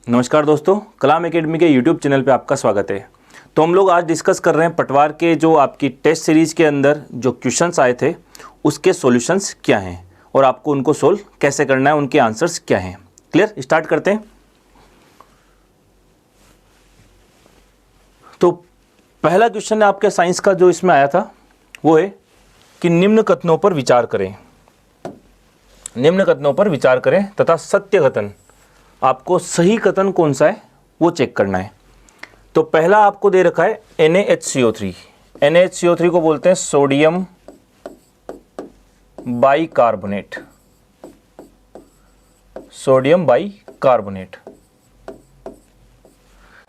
नमस्कार दोस्तों, कलाम एकेडमी के यूट्यूब चैनल पे आपका स्वागत है। तो हम लोग आज डिस्कस कर रहे हैं पटवार के जो आपकी टेस्ट सीरीज़ के अंदर जो क्वेश्चंस आए थे उसके सॉल्यूशंस क्या हैं और आपको उनको सोल्व कैसे करना है, उनके आंसर्स क्या हैं। क्लियर, स्टार्ट करते हैं। तो पहला क्वेश्चन आपके साइंस का जो इसमें आया था वो है कि निम्न कथनों पर विचार करें। निम्न कथनों पर विचार करें तथा सत्य कथन, आपको सही कथन कौन सा है वो चेक करना है। तो पहला आपको दे रखा है NaHCO3। NaHCO3 को बोलते हैं सोडियम बाइकार्बोनेट। सोडियम बाइकार्बोनेट,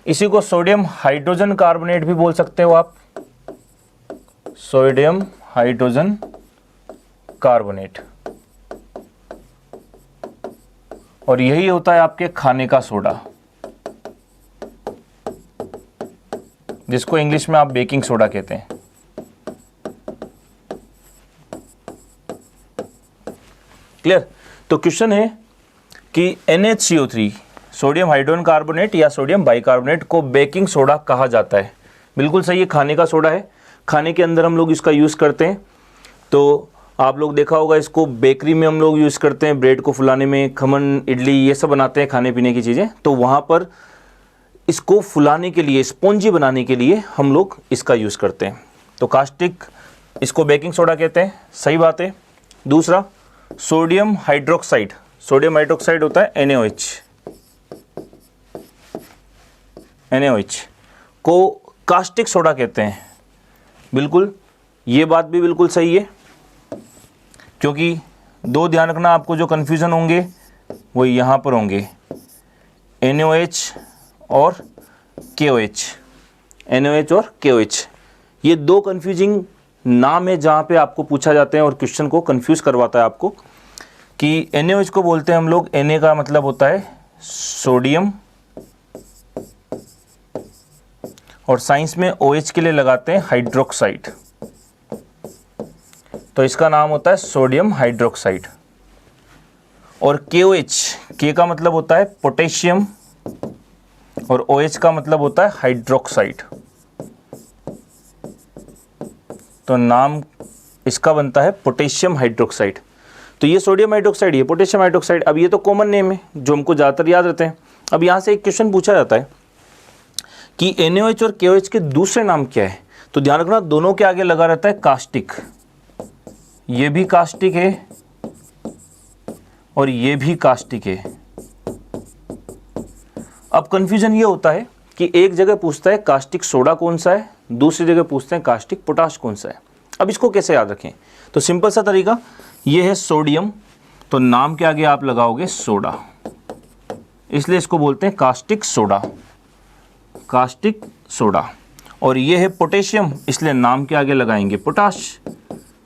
इसी को सोडियम हाइड्रोजन कार्बोनेट भी बोल सकते हो आप। सोडियम हाइड्रोजन कार्बोनेट, और यही होता है आपके खाने का सोडा, जिसको इंग्लिश में आप बेकिंग सोडा कहते हैं। क्लियर। तो क्वेश्चन है कि NaHCO3 सोडियम हाइड्रोजन कार्बोनेट या सोडियम बाइकार्बोनेट को बेकिंग सोडा कहा जाता है। बिल्कुल सही है, खाने का सोडा है। खाने के अंदर हम लोग इसका यूज़ करते हैं। तो आप लोग देखा होगा, इसको बेकरी में हम लोग यूज़ करते हैं, ब्रेड को फुलाने में, खमन, इडली ये सब बनाते हैं खाने पीने की चीज़ें। तो वहाँ पर इसको फुलाने के लिए, स्पॉन्जी बनाने के लिए हम लोग इसका यूज़ करते हैं। तो कास्टिक, इसको बेकिंग सोडा कहते हैं, सही बात है। दूसरा सोडियम हाइड्रोक्साइड, सोडियम हाइड्रोक्साइड होता है NaOH को कास्टिक सोडा कहते हैं। बिल्कुल, ये बात भी बिल्कुल सही है, क्योंकि दो ध्यान रखना, आपको जो कन्फ्यूज़न होंगे वो यहाँ पर होंगे, NaOH और KOH। NaOH और KOH, ये दो कन्फ्यूजिंग नाम है जहाँ पे आपको पूछा जाते हैं और क्वेश्चन को कन्फ्यूज़ करवाता है आपको। कि NaOH को बोलते हैं हम लोग, Na का मतलब होता है सोडियम, और साइंस में OH के लिए लगाते हैं हाइड्रोक्साइड, तो इसका नाम होता है सोडियम हाइड्रोक्साइड। और KOH, K का मतलब होता है पोटेशियम, और OH का मतलब होता है हाइड्रोक्साइड, तो नाम इसका बनता है पोटेशियम हाइड्रोक्साइड। तो ये सोडियम हाइड्रोक्साइड, ये पोटेशियम हाइड्रोक्साइड। अब ये तो कॉमन नेम है जो हमको ज़्यादातर याद रहते हैं। अब यहाँ से एक क्वेश्चन पूछा जाता है कि NaOH और KOH के दूसरे नाम क्या है। तो ध्यान रखना, दोनों के आगे लगा रहता है कास्टिक। ये भी कास्टिक है और ये भी कास्टिक है। अब कंफ्यूजन ये होता है कि एक जगह पूछता है कास्टिक सोडा कौन सा है, दूसरी जगह पूछते हैं कास्टिक पोटाश कौन सा है। अब इसको कैसे याद रखें? तो सिंपल सा तरीका ये है, सोडियम, तो नाम के आगे आप लगाओगे सोडा, इसलिए इसको बोलते हैं कास्टिक सोडा, कास्टिक सोडा। और ये है पोटेशियम, इसलिए नाम के आगे लगाएंगे पोटाश,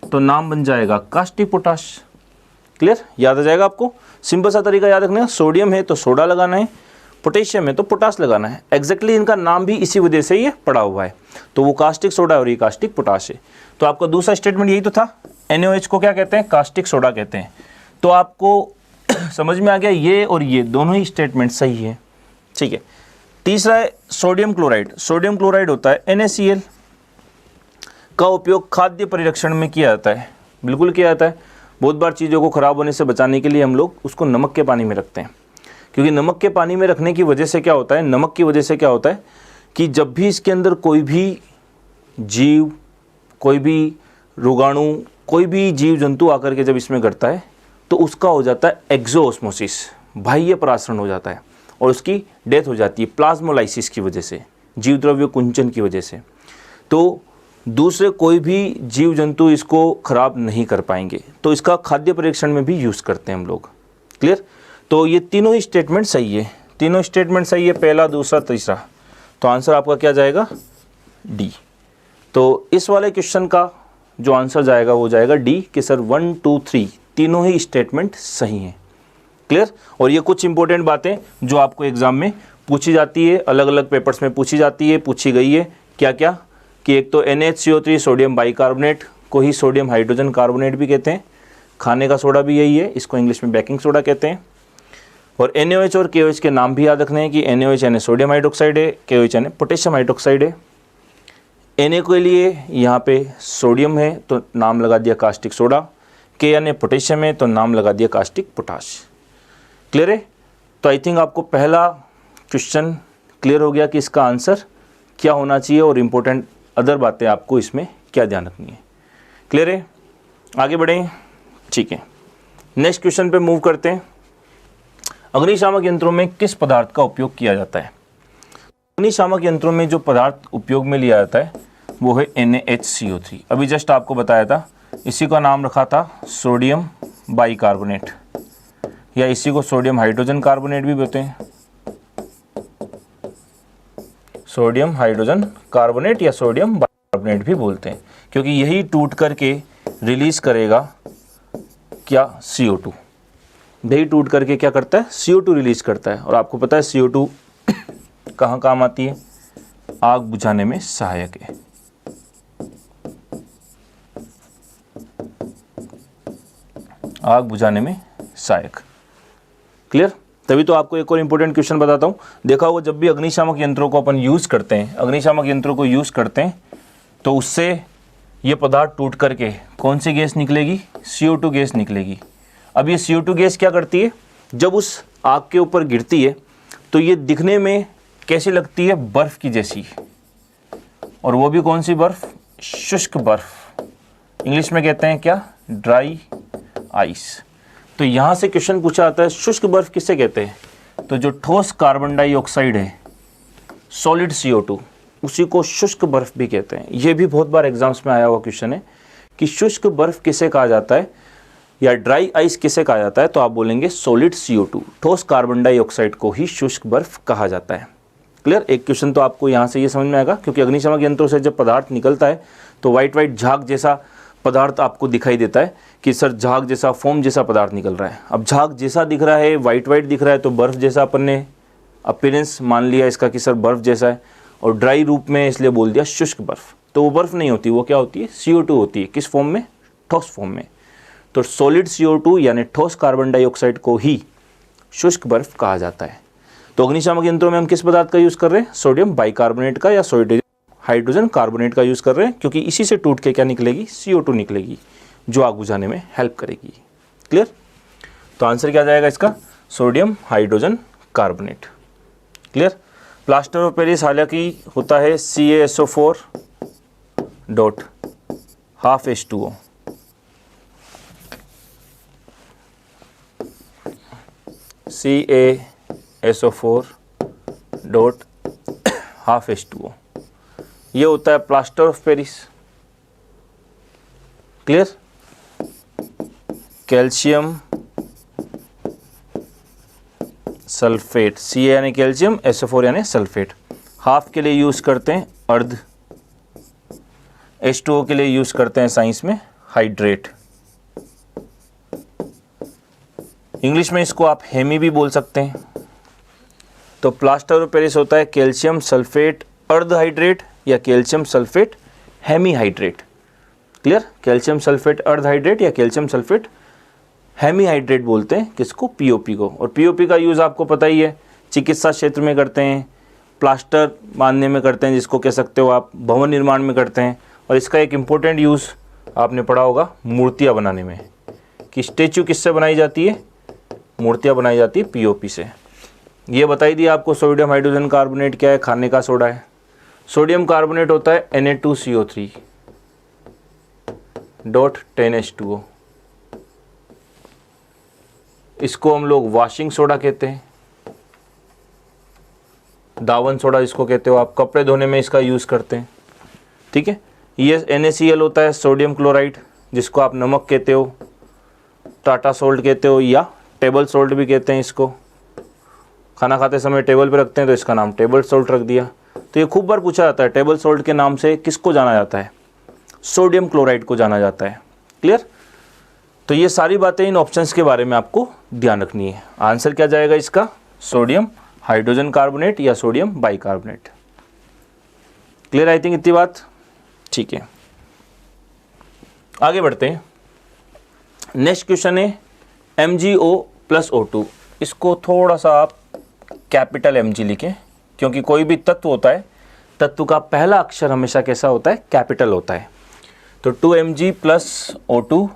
तो नाम बन जाएगा कास्टिक पोटाश। क्लियर, याद आ जाएगा आपको। सिंपल सा तरीका याद रखना है, सोडियम है तो सोडा लगाना है, पोटेशियम है तो पोटाश लगाना है। एग्जैक्टली इनका नाम भी इसी वजह से ये पड़ा हुआ है। तो वो कास्टिक सोडा और ये कास्टिक पोटाश है। तो आपका दूसरा स्टेटमेंट यही तो था, NaOH को क्या कहते हैं? कास्टिक सोडा कहते हैं। तो आपको समझ में आ गया, ये और ये दोनों ही स्टेटमेंट सही है। ठीक है। तीसरा है सोडियम क्लोराइड। सोडियम क्लोराइड होता है NaCl का उपयोग खाद्य परिरक्षण में किया जाता है। बिल्कुल किया जाता है। बहुत बार चीज़ों को ख़राब होने से बचाने के लिए हम लोग उसको नमक के पानी में रखते हैं, क्योंकि नमक के पानी में रखने की वजह से क्या होता है, नमक की वजह से क्या होता है कि जब भी इसके अंदर कोई भी जीव, कोई भी रोगाणु, कोई भी जीव जंतु आकर के जब इसमें गिरता है तो उसका हो जाता है एक्सोऑस्मोसिस, बाह्य परासरण हो जाता है, और उसकी डेथ हो जाती है प्लाज्मोलाइसिस की वजह से, जीव द्रव्य कुंचन की वजह से। तो दूसरे कोई भी जीव जंतु इसको ख़राब नहीं कर पाएंगे, तो इसका खाद्य परीक्षण में भी यूज़ करते हैं हम लोग। क्लियर। तो ये तीनों ही स्टेटमेंट सही है, तीनों स्टेटमेंट सही है, पहला, दूसरा, तीसरा। तो आंसर आपका क्या जाएगा? डी। तो इस वाले क्वेश्चन का जो आंसर जाएगा वो जाएगा डी, कि सर 1, 2, 3 तीनों ही स्टेटमेंट सही हैं। क्लियर। और ये कुछ इंपॉर्टेंट बातें जो आपको एग्जाम में पूछी जाती है, अलग अलग पेपर्स में पूछी जाती है, पूछी गई है। क्या क्या? कि एक तो NaHCO3 सोडियम बाइकार्बोनेट को ही सोडियम हाइड्रोजन कार्बोनेट भी कहते हैं, खाने का सोडा भी यही है, इसको इंग्लिश में बेकिंग सोडा कहते हैं। और NaOH और KOH के नाम भी याद रखने हैं कि NaOH यानी सोडियम हाइड्रोक्साइड है, KOH यानी पोटेशियम हाइड्रोक्साइड है। Na के लिए यहाँ पे सोडियम है तो नाम लगा दिया कास्टिक सोडा, K यानी पोटेशियम है तो नाम लगा दिया कास्टिक पोटाश। क्लियर है? तो आई थिंक आपको पहला क्वेश्चन क्लियर हो गया कि इसका आंसर क्या होना चाहिए और इम्पोर्टेंट अदर बातें आपको इसमें क्या ध्यान रखनी है। क्लियर है? आगे बढ़ें। ठीक है, नेक्स्ट क्वेश्चन पे मूव करते हैं। अग्निशामक यंत्रों में किस पदार्थ का उपयोग किया जाता है? अग्निशामक यंत्रों में जो पदार्थ उपयोग में लिया जाता है वो है NaHCO3। अभी जस्ट आपको बताया था, इसी का नाम रखा था सोडियम बाइकार्बोनेट, या इसी को सोडियम हाइड्रोजन कार्बोनेट भी बोलते हैं। सोडियम हाइड्रोजन कार्बोनेट या सोडियम बाइकार्बोनेट भी बोलते हैं, क्योंकि यही टूट करके रिलीज करेगा क्या? CO2। यही टूट करके क्या करता है? CO2 रिलीज करता है। और आपको पता है CO2 कहाँ काम आती है? आग बुझाने में सहायक है। आग बुझाने में सहायक। क्लियर? तभी तो आपको एक और इंपॉर्टेंट क्वेश्चन बताता हूँ। देखा होगा जब भी अग्निशामक यंत्रों को अपन यूज़ करते हैं, अग्निशामक यंत्रों को यूज़ करते हैं तो उससे ये पदार्थ टूट करके कौन सी गैस निकलेगी? CO2 गैस निकलेगी। अब ये CO2 गैस क्या करती है? जब उस आग के ऊपर गिरती है तो ये दिखने में कैसी लगती है? बर्फ़ की जैसी। और वो भी कौन सी बर्फ़? शुष्क बर्फ़। इंग्लिश में कहते हैं क्या? Dry ice. तो यहाँ से क्वेश्चन पूछा जाता है शुष्क बर्फ़ किसे कहते हैं? तो जो ठोस कार्बन डाइऑक्साइड है, सॉलिड CO2, उसी को शुष्क बर्फ़ भी कहते हैं। ये भी बहुत बार एग्जाम्स में आया हुआ क्वेश्चन है कि शुष्क बर्फ़ किसे कहा जाता है या ड्राई आइस किसे कहा जाता है? तो आप बोलेंगे सॉलिड CO2, ठोस कार्बन डाइऑक्साइड को ही शुष्क बर्फ़ कहा जाता है। क्लियर? एक क्वेश्चन तो आपको यहाँ से ये समझ में आएगा, क्योंकि अग्निशामक यंत्रों से जब पदार्थ निकलता है तो वाइट वाइट झाग जैसा पदार्थ आपको दिखाई देता है कि सर झाग जैसा, फोम जैसा पदार्थ निकल रहा है। अब झाग जैसा दिख रहा है, वाइट वाइट दिख रहा है, तो बर्फ़ जैसा अपन ने अपीयरेंस मान लिया इसका कि सर बर्फ़ जैसा है, और ड्राई रूप में इसलिए बोल दिया शुष्क बर्फ़। तो वो बर्फ़ नहीं होती, वो क्या होती है? CO2 होती है। किस फॉर्म में? ठोस फॉर्म में। तो सॉलिड CO2 यानी ठोस कार्बन डाइऑक्साइड को ही शुष्क बर्फ़ कहा जाता है। तो अग्निशामक यंत्रों में हम किस पदार्थ का यूज़ कर रहे हैं? सोडियम बाइकार्बोनेट का या सोडियम हाइड्रोजन कार्बोनेट का यूज़ कर रहे हैं, क्योंकि इसी से टूट के क्या निकलेगी? CO2 निकलेगी, जो आग बुझाने में हेल्प करेगी। क्लियर? तो आंसर क्या जाएगा इसका? Sodium hydrogen carbonate. Clear? Plaster of Paris हालांकि होता है CaSO4 dot half H2O। CaSO4 dot half H2O, ये होता है plaster of Paris. Clear? Calcium sulphate, Ca यानी कैल्शियम, SO4 यानी सल्फेट। हाफ के लिए यूज़ करते हैं अर्ध, H2O के लिए यूज़ करते हैं साइंस में हाइड्रेट। इंग्लिश में इसको आप हेमी भी बोल सकते हैं। तो प्लास्टर ऑफ पेरिस होता है कैल्शियम सल्फेट अर्ध हाइड्रेट या calcium sulphate hemi hydrate. Clear? Calcium sulphate अर्ध हाइड्रेट या कैल्शियम सल्फेट हेमी हाइड्रेट बोलते हैं किसको? POP को। और POP का यूज़ आपको पता ही है, चिकित्सा क्षेत्र में करते हैं, प्लास्टर बांधने में करते हैं, जिसको कह सकते हो आप भवन निर्माण में करते हैं। और इसका एक इम्पोर्टेंट यूज़ आपने पढ़ा होगा मूर्तियाँ बनाने में, कि स्टेचू किससे बनाई जाती है? मूर्तियाँ बनाई जाती है POP से। ये बताई दिया आपको सोडियम हाइड्रोजन कार्बोनेट क्या है? खाने का सोडा है। सोडियम कार्बोनेट होता है Na2CO3 डॉट 10H2O। इसको हम लोग वॉशिंग सोडा कहते हैं, दावन सोडा जिसको कहते हो आप, कपड़े धोने में इसका यूज़ करते हैं। ठीक है? ये NaCl होता है सोडियम क्लोराइड, जिसको आप नमक कहते हो, टाटा सोल्ट कहते हो, या टेबल सोल्ट भी कहते हैं इसको। खाना खाते समय टेबल पे रखते हैं तो इसका नाम टेबल सोल्ट रख दिया। तो ये खूब बार पूछा जाता है, टेबल सोल्ट के नाम से किसको जाना जाता है? सोडियम क्लोराइड को जाना जाता है। क्लियर? तो ये सारी बातें इन ऑप्शंस के बारे में आपको ध्यान रखनी है। आंसर क्या जाएगा इसका? सोडियम हाइड्रोजन कार्बोनेट या sodium bicarbonate. Clear? I think इतनी बात ठीक है। आगे बढ़ते हैं। नेक्स्ट क्वेश्चन है MgO+O2। इसको थोड़ा सा आप कैपिटल Mg लिखें, क्योंकि कोई भी तत्व होता है, तत्व का पहला अक्षर हमेशा कैसा होता है, कैपिटल होता है। तो 2Mg प्लस O2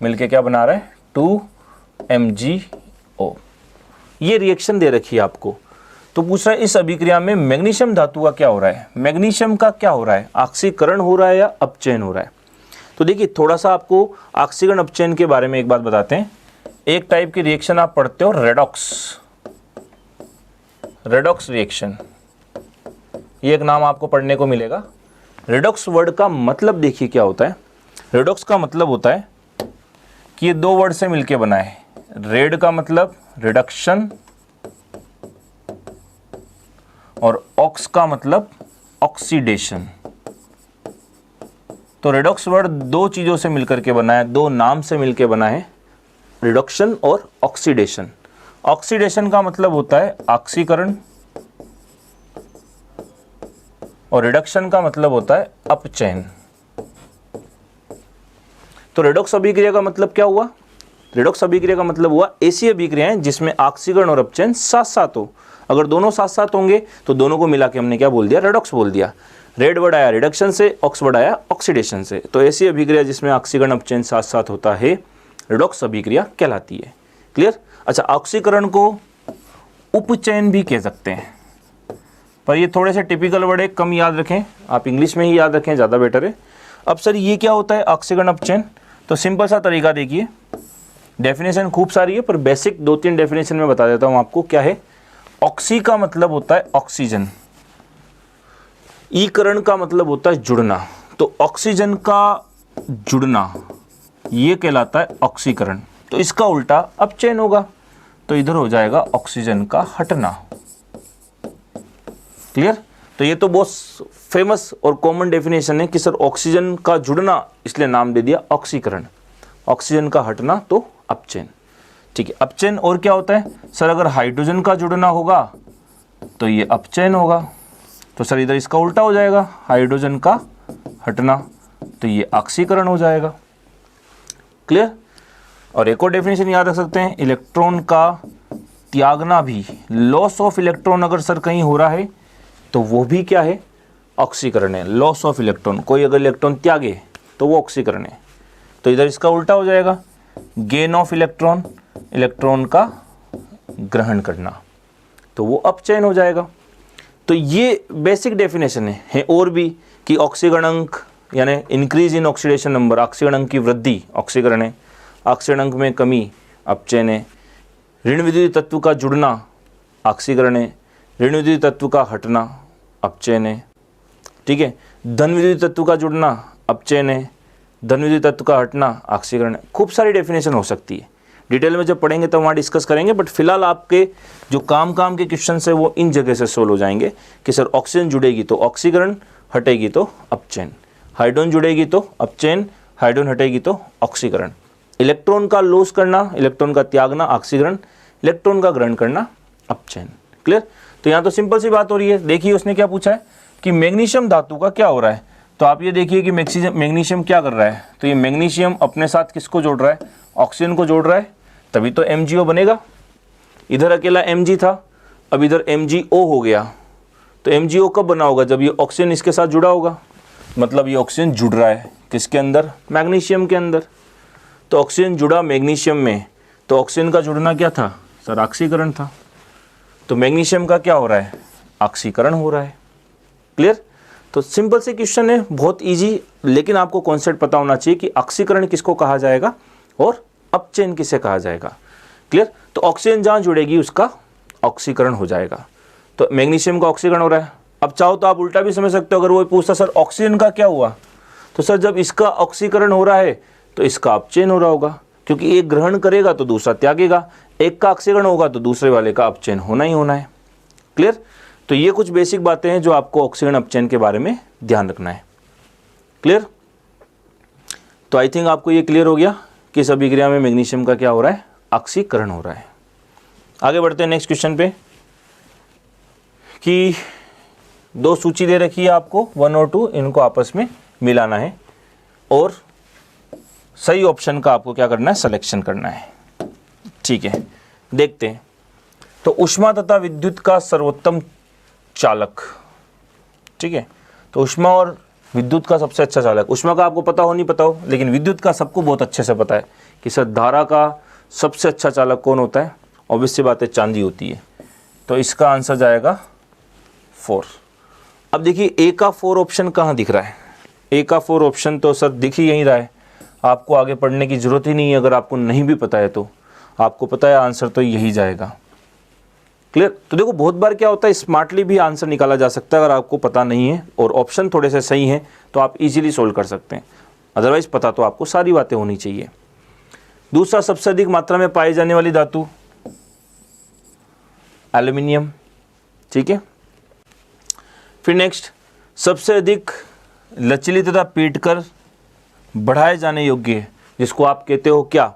मिलके क्या बना रहा है, 2MgO। ये रिएक्शन दे रखी है आपको। तो पूछ रहा है इस अभिक्रिया में मैग्नीशियम धातु का क्या हो रहा है, मैग्नीशियम का क्या हो रहा है, ऑक्सीकरण हो रहा है या अपचयन हो रहा है। तो देखिए थोड़ा सा आपको ऑक्सीकरण अपचयन के बारे में एक बात बताते हैं। एक टाइप की रिएक्शन आप पढ़ते हो रेडॉक्स रिएक्शन, ये एक नाम आपको पढ़ने को मिलेगा। रेडॉक्स वर्ड का मतलब देखिए क्या होता है। रेडॉक्स का मतलब होता है कि ये दो वर्ड से मिलके बना है। रेड का मतलब रिडक्शन और ऑक्स का मतलब ऑक्सीडेशन। तो रेडॉक्स वर्ड दो चीज़ों से मिलकर के बना है, दो नाम से मिलके बना है, रिडक्शन और ऑक्सीडेशन। ऑक्सीडेशन का मतलब होता है ऑक्सीकरण और रिडक्शन का मतलब होता है अपचयन। तो रेडॉक्स अभिक्रिया का मतलब क्या हुआ, रेडॉक्स अभिक्रिया का मतलब हुआ ऐसी अभिक्रियाएं जिसमें ऑक्सीकरण और अपचयन साथ साथ हो। अगर दोनों साथ साथ होंगे तो दोनों को मिला के हमने क्या बोल दिया, रेडॉक्स बोल दिया। रेड वर्ड आया रिडक्शन से, ऑक्स वर्ड आया ऑक्सीडेशन से। तो ऐसी अभिक्रिया जिसमें ऑक्सीकरण अपचयन साथ साथ होता है रेडॉक्स अभिक्रिया कहलाती है। क्लियर। अच्छा, ऑक्सीकरण को उपचयन भी कह सकते हैं, पर ये थोड़े से टिपिकल वर्ड है, कम याद रखें, आप इंग्लिश में ही याद रखें, ज़्यादा बेटर है। अब सर ये क्या होता है ऑक्सीकरण अपचयन, तो सिंपल सा तरीका देखिए, डेफिनेशन खूब सारी है पर बेसिक 2-3 डेफिनेशन में बता देता हूँ आपको। क्या है, ऑक्सी का मतलब होता है ऑक्सीजन, ईकरण का मतलब होता है जुड़ना। तो ऑक्सीजन का जुड़ना ये कहलाता है ऑक्सीकरण। तो इसका उल्टा अपचयन होगा, तो इधर हो जाएगा ऑक्सीजन का हटना। क्लियर। तो ये तो बहुत फेमस और कॉमन डेफिनेशन है कि सर ऑक्सीजन का जुड़ना इसलिए नाम दे दिया ऑक्सीकरण, ऑक्सीजन का हटना तो अपचयन। ठीक है, अपचयन और क्या होता है सर, अगर हाइड्रोजन का जुड़ना होगा तो ये अपचयन होगा। तो सर इधर इसका उल्टा हो जाएगा, हाइड्रोजन का हटना तो ये ऑक्सीकरण हो जाएगा। क्लियर। और एक और डेफिनेशन याद रख सकते हैं, इलेक्ट्रॉन का त्यागना भी, लॉस ऑफ इलेक्ट्रॉन अगर सर कहीं हो रहा है तो वो भी क्या है, ऑक्सीकरण है। लॉस ऑफ इलेक्ट्रॉन, कोई अगर इलेक्ट्रॉन त्यागे तो वो ऑक्सीकरण है। तो इधर इसका उल्टा हो जाएगा, गेन ऑफ इलेक्ट्रॉन, इलेक्ट्रॉन का ग्रहण करना तो वो अपचयन हो जाएगा। तो ये बेसिक डेफिनेशन है और भी कि ऑक्सीकरणांक यानी इंक्रीज इन ऑक्सीडेशन नंबर, ऑक्सीकरणांक की वृद्धि ऑक्सीकरण है, ऑक्सीकरणांक में कमी अपचयन है, ऋण विद्युत तत्व का जुड़ना ऑक्सीकरण है, ऋण विद्युत तत्व का हटना अपचयन है। ठीक है, धन विद्युत तत्व का जुड़ना अपचयन है, धन विद्युत तत्व का हटना ऑक्सीकरण है। खूब सारी डेफिनेशन हो सकती है, डिटेल में जब पढ़ेंगे तब वहाँ डिस्कस करेंगे, बट फिलहाल आपके जो काम के क्वेश्चन है वो इन जगह से सोल्व हो जाएंगे कि सर ऑक्सीजन जुड़ेगी तो ऑक्सीकरण, हटेगी तो अपचयन, हाइड्रोजन जुड़ेगी तो अपचयन, हाइड्रोजन हटेगी तो ऑक्सीकरण, इलेक्ट्रॉन का लॉस करना, इलेक्ट्रॉन का त्यागना ऑक्सीकरण, इलेक्ट्रॉन का ग्रहण करना अपचयन। क्लियर। तो यहाँ तो सिंपल सी बात हो रही है। देखिए उसने क्या पूछा है कि मैग्नीशियम धातु का क्या हो रहा है, तो आप ये देखिए कि मैग्नीशियम क्या कर रहा है, तो ये मैग्नीशियम अपने साथ किसको जोड़ रहा है, ऑक्सीजन को जोड़ रहा है, तभी तो MgO बनेगा। इधर अकेला Mg था, अब इधर MgO हो गया। तो MgO कब बना होगा, जब ये ऑक्सीजन इसके साथ जुड़ा होगा, मतलब ये ऑक्सीजन जुड़ रहा है किसके अंदर, मैग्नीशियम के अंदर। तो ऑक्सीजन जुड़ा मैग्नीशियम में, तो ऑक्सीजन का जुड़ना क्या था सर, ऑक्सीकरण था। तो मैग्नीशियम का क्या हो रहा है, ऑक्सीकरण हो रहा है। क्लियर। तो सिंपल से क्वेश्चन है, बहुत इजी, लेकिन आपको कॉन्सेप्ट पता होना चाहिए कि ऑक्सीकरण किसको कहा जाएगा और अपचयन किसे कहा जाएगा। क्लियर। तो ऑक्सीजन जहाँ जुड़ेगी उसका ऑक्सीकरण हो जाएगा। तो मैग्नीशियम का ऑक्सीकरण हो रहा है। अब चाहो तो आप उल्टा भी समझ सकते हो, अगर वो पूछता सर ऑक्सीजन का क्या हुआ, तो सर जब इसका ऑक्सीकरण हो रहा है तो इसका अपचयन हो रहा होगा, क्योंकि एक ग्रहण करेगा तो दूसरा त्यागेगा, एक का ऑक्सीकरण होगा तो दूसरे वाले का अपचयन होना ही होना है। क्लियर। तो ये कुछ बेसिक बातें हैं जो आपको ऑक्सीकरण अपचयन के बारे में ध्यान रखना है। क्लियर। तो आई थिंक आपको ये क्लियर हो गया कि इस अभिक्रिया में मैग्नीशियम का क्या हो रहा है, ऑक्सीकरण हो रहा है। आगे बढ़ते हैं नेक्स्ट क्वेश्चन पे कि दो सूची दे रखी है आपको 1 और 2, इनको आपस में मिलाना है और सही ऑप्शन का आपको क्या करना है, सिलेक्शन करना है। ठीक है, देखते हैं। तो ऊष्मा तथा विद्युत का सर्वोत्तम चालक, ठीक है। तो ऊष्मा और विद्युत का सबसे अच्छा चालक, ऊष्मा का आपको पता हो नहीं पता हो, लेकिन विद्युत का सबको बहुत अच्छे से पता है कि सर धारा का सबसे अच्छा चालक कौन होता है, ऑब्वियस सी बात है चांदी होती है। तो इसका आंसर जाएगा 4। अब देखिए ए का 4 ऑप्शन कहाँ दिख रहा है, ए का 4 ऑप्शन तो सर दिख ही यहीं रहा है, आपको आगे पढ़ने की ज़रूरत ही नहीं है। अगर आपको नहीं भी पता है तो आपको पता है आंसर तो यही जाएगा। क्लियर। तो देखो बहुत बार क्या होता है, स्मार्टली भी आंसर निकाला जा सकता है अगर आपको पता नहीं है और ऑप्शन थोड़े से सही हैं तो आप इजीली सोल्व कर सकते हैं, अदरवाइज पता तो आपको सारी बातें होनी चाहिए। दूसरा सबसे अधिक मात्रा में पाई जाने वाली धातु एल्यूमिनियम, ठीक है। फिर नेक्स्ट सबसे अधिक लचीली तथा पीटकर बढ़ाए जाने योग्य, जिसको आप कहते हो क्या,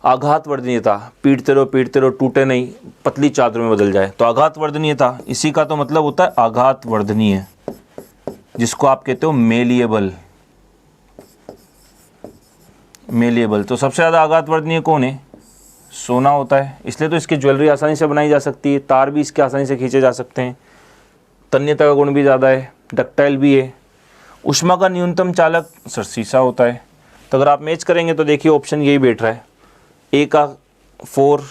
आघातवर्धनीयता। पीटते रहो टूटे नहीं, पतली चादरों में बदल जाए, तो आघातवर्धनीयता, इसी का तो मतलब होता है आघातवर्धनीय, जिसको आप कहते हो मेलिएबल। मेलिएबल तो सबसे ज़्यादा आघातवर्धनीय कौन है, सोना होता है, इसलिए तो इसकी ज्वेलरी आसानी से बनाई जा सकती है, तार भी इसके आसानी से खींचे जा सकते हैं, तन्यता का गुण भी ज़्यादा है, डक्टाइल भी है। ऊष्मा का न्यूनतम चालक सर शीशा होता है। तो अगर आप मैच करेंगे तो देखिए ऑप्शन यही बैठ रहा है, ए का 4,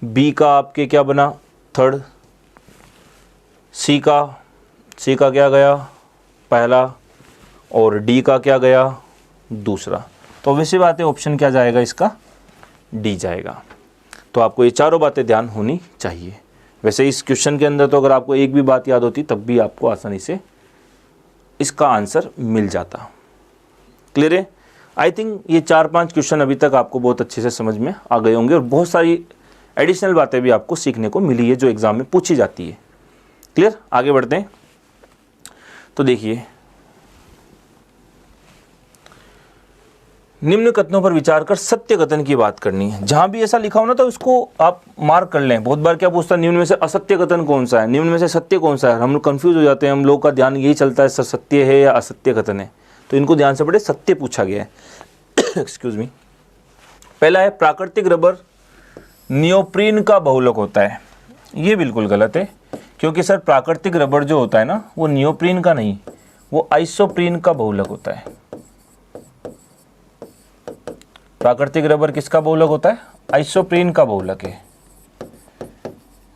बी का आपके क्या बना 3rd, सी का क्या गया पहला, और डी का क्या गया दूसरा। तो वैसी बात है ऑप्शन क्या जाएगा इसका, डी जाएगा। तो आपको ये चारों बातें ध्यान होनी चाहिए। वैसे इस क्वेश्चन के अंदर तो अगर आपको एक भी बात याद होती तब भी आपको आसानी से इसका आंसर मिल जाता। क्लियर है। आई थिंक ये 4-5 क्वेश्चन अभी तक आपको बहुत अच्छे से समझ में आ गए होंगे और बहुत सारी एडिशनल बातें भी आपको सीखने को मिली है जो एग्जाम में पूछी जाती है। क्लियर। आगे बढ़ते हैं। तो देखिए निम्न कथनों पर विचार कर सत्य कथन की बात करनी है। जहां भी ऐसा लिखा हो ना तो इसको आप मार्क कर लें। बहुत बार क्या पूछता है, निम्न में से असत्य कथन कौन सा है, निम्न में से सत्य कौन सा है। हम लोग कंफ्यूज हो जाते हैं, हम लोग का ध्यान यही चलता है सर सत्य है या असत्य कथन है। तो इनको ध्यान से पढ़े, सत्य पूछा गया है। Excuse me. पहला है प्राकृतिक रबर नियोप्रीन का बहुलक होता है। ये बिल्कुल गलत है, क्योंकि सर प्राकृतिक रबर जो होता है ना वो नियोप्रीन का नहीं, वो आइसोप्रीन का बहुलक होता है। प्राकृतिक रबर किसका बहुलक होता है, आइसोप्रीन का बहुलक है।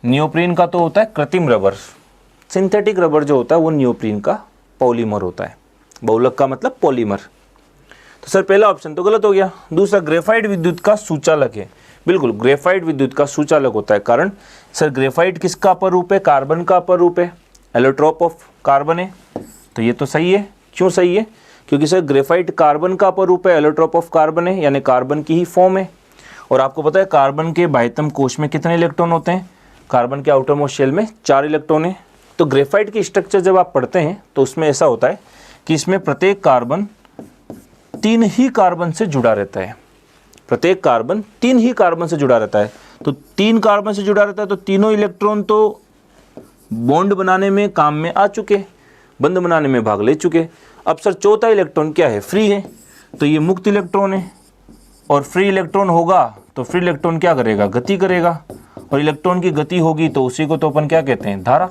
नियोप्रीन का तो होता है कृत्रिम रबर, सिंथेटिक रबर जो होता है वो नियोप्रीन का पॉलीमर होता है। बहुलक का मतलब पॉलीमर। तो सर पहला ऑप्शन तो गलत हो गया। दूसरा ग्रेफाइट विद्युत का सुचालक है। बिल्कुल ग्रेफाइट विद्युत का सुचालक होता है। कारण सर ग्रेफाइट किसका अपर रूप है, कार्बन का अपर रूप है, एलोट्रोप ऑफ कार्बन है। तो ये तो सही है। क्यों सही है, क्योंकि सर ग्रेफाइट कार्बन का अपर रूप है, एलोट्रोप ऑफ कार्बन है, यानी कार्बन की ही फॉर्म है। और आपको पता है कार्बन के बाह्यतम कोश में कितने इलेक्ट्रॉन होते हैं, कार्बन के आउटर मोस्ट शेल में 4 इलेक्ट्रॉन है। तो ग्रेफाइट की स्ट्रक्चर जब आप पढ़ते हैं तो उसमें ऐसा होता है कि इसमें प्रत्येक कार्बन 3 ही कार्बन से जुड़ा रहता है। प्रत्येक कार्बन 3 ही कार्बन से जुड़ा रहता है। तो 3 कार्बन से जुड़ा रहता है तो तीनों इलेक्ट्रॉन तो बॉन्ड बनाने में काम में आ चुके, बंध बनाने में भाग ले चुके। अब सर चौथा इलेक्ट्रॉन क्या है, फ्री है। तो ये मुक्त इलेक्ट्रॉन है और फ्री इलेक्ट्रॉन होगा तो फ्री इलेक्ट्रॉन क्या करेगा, गति करेगा। और इलेक्ट्रॉन की गति होगी तो उसी को तो अपन क्या कहते हैं, धारा,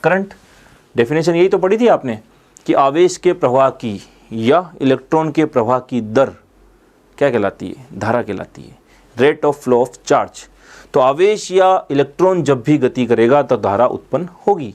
करंट। डेफिनेशन यही तो पढ़ी थी आपने कि आवेश के प्रवाह की या इलेक्ट्रॉन के प्रवाह की दर क्या कहलाती है, धारा कहलाती है, rate of flow of charge. तो आवेश या इलेक्ट्रॉन जब भी गति करेगा तो धारा उत्पन्न होगी।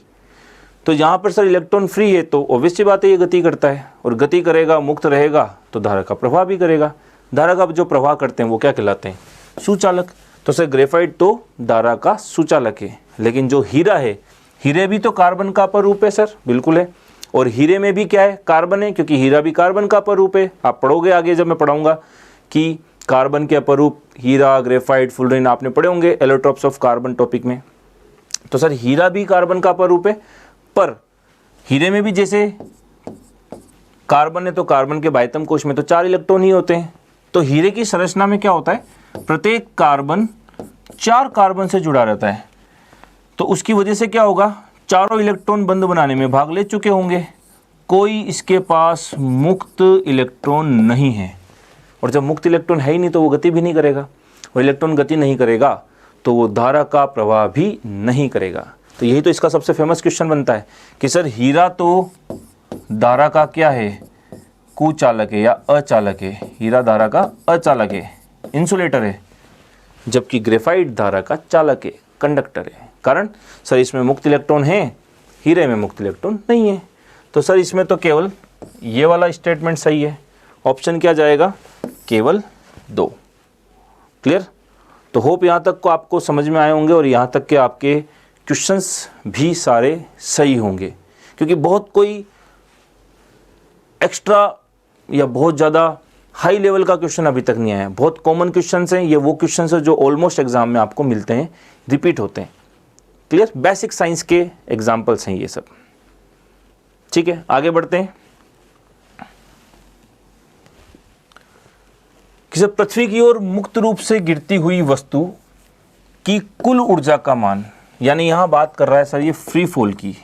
तो यहाँ पर सर इलेक्ट्रॉन फ्री है तो ऑब्वियसली बात है ये गति करता है, और गति करेगा, मुक्त रहेगा तो धारा का प्रवाह भी करेगा। धारा का जो प्रवाह करते हैं वो क्या कहलाते हैं, सुचालक। तो सर ग्रेफाइट तो धारा का सुचालक है। लेकिन जो हीरा है, हीरे भी तो कार्बन का अपर रूप है सर, बिल्कुल है। और हीरे में भी क्या है, कार्बन है, क्योंकि हीरा भी कार्बन का अपर रूप है। आप पढ़ोगे आगे जब मैं पढ़ाऊंगा कि कार्बन के अपर रूप हीरा, ग्रेफाइट, फुलरिन आपने पढ़े होंगे एलोट्रोप्स ऑफ कार्बन टॉपिक में। तो सर हीरा भी कार्बन का अपर रूप है, पर हीरे में भी जैसे कार्बन है तो कार्बन के बाह्यतम कोश में तो 4 इलेक्ट्रॉन ही होते हैं। तो हीरे की संरचना में क्या होता है, प्रत्येक कार्बन 4 कार्बन से जुड़ा रहता है। तो उसकी वजह से क्या होगा, चारों इलेक्ट्रॉन बंध बनाने में भाग ले चुके होंगे, कोई इसके पास मुक्त इलेक्ट्रॉन नहीं है। और जब मुक्त इलेक्ट्रॉन है ही नहीं तो वो गति भी नहीं करेगा, और इलेक्ट्रॉन गति नहीं करेगा तो वो धारा का प्रवाह भी नहीं करेगा। तो यही तो इसका सबसे फेमस क्वेश्चन बनता है कि सर हीरा तो धारा का क्या है, कुचालक है या अचालक है। हीरा धारा का अचालक है, इंसुलेटर है, जबकि ग्रेफाइट धारा का चालक है, कंडक्टर है। कारण सर इसमें मुक्त इलेक्ट्रॉन है, हीरे में मुक्त इलेक्ट्रॉन नहीं है। तो सर इसमें तो केवल ये वाला स्टेटमेंट सही है। ऑप्शन क्या जाएगा, केवल 2। क्लियर। तो होप यहाँ तक को आपको समझ में आए होंगे और यहाँ तक के आपके क्वेश्चंस भी सारे सही होंगे, क्योंकि बहुत कोई एक्स्ट्रा या बहुत ज़्यादा हाई लेवल का क्वेश्चन अभी तक नहीं आया। बहुत कॉमन क्वेश्चंस हैं, ये वो क्वेश्चंस हैं जो ऑलमोस्ट एग्जाम में आपको मिलते हैं, रिपीट होते हैं। क्लियर। बेसिक साइंस के एग्जाम्पल्स हैं ये सब। ठीक है, आगे बढ़ते हैं। कि जब पृथ्वी की ओर मुक्त रूप से गिरती हुई वस्तु की कुल ऊर्जा का मान, यानी यहां बात कर रहा है सर ये फ्री फॉल की,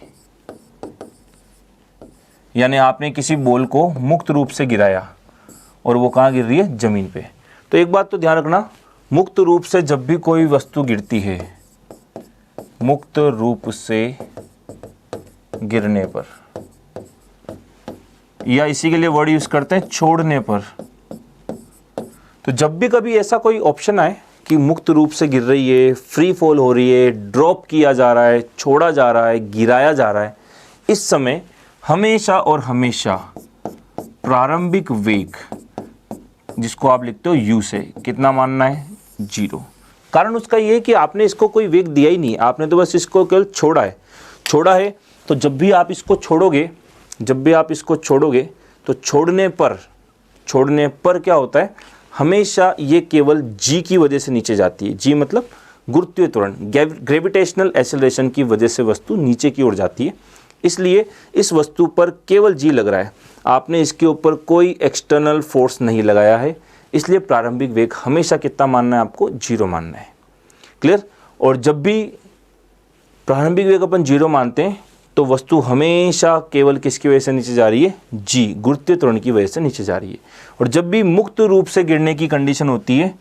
यानी आपने किसी बॉल को मुक्त रूप से गिराया और वो कहाँ गिर रही है, जमीन पे। तो एक बात तो ध्यान रखना, मुक्त रूप से जब भी कोई वस्तु गिरती है, मुक्त रूप से गिरने पर, या इसी के लिए वर्ड यूज करते हैं छोड़ने पर। तो जब भी कभी ऐसा कोई ऑप्शन आए कि मुक्त रूप से गिर रही है, फ्री फॉल हो रही है, ड्रॉप किया जा रहा है, छोड़ा जा रहा है, गिराया जा रहा है, इस समय हमेशा और हमेशा प्रारंभिक वेग, जिसको आप लिखते हो u से, कितना मानना है, 0। कारण उसका ये है कि आपने इसको कोई वेग दिया ही नहीं, आपने तो बस इसको केवल छोड़ा है। तो जब भी आप इसको छोड़ोगे तो छोड़ने पर क्या होता है, हमेशा ये केवल g की वजह से नीचे जाती है। g मतलब गुरुत्वीय त्वरण, ग्रेविटेशनल एक्सेलरेशन की वजह से वस्तु नीचे की ओर जाती है। इसलिए इस वस्तु पर केवल g लग रहा है, आपने इसके ऊपर कोई एक्सटर्नल फोर्स नहीं लगाया है, इसलिए प्रारंभिक वेग हमेशा कितना मानना है आपको, 0 मानना है। क्लियर। और जब भी प्रारंभिक वेग अपन 0 मानते हैं तो वस्तु हमेशा केवल किसकी वजह से नीचे जा रही है, g, गुरुत्वीय त्वरण की वजह से नीचे जा रही है। और जब भी मुक्त रूप से गिरने की कंडीशन होती है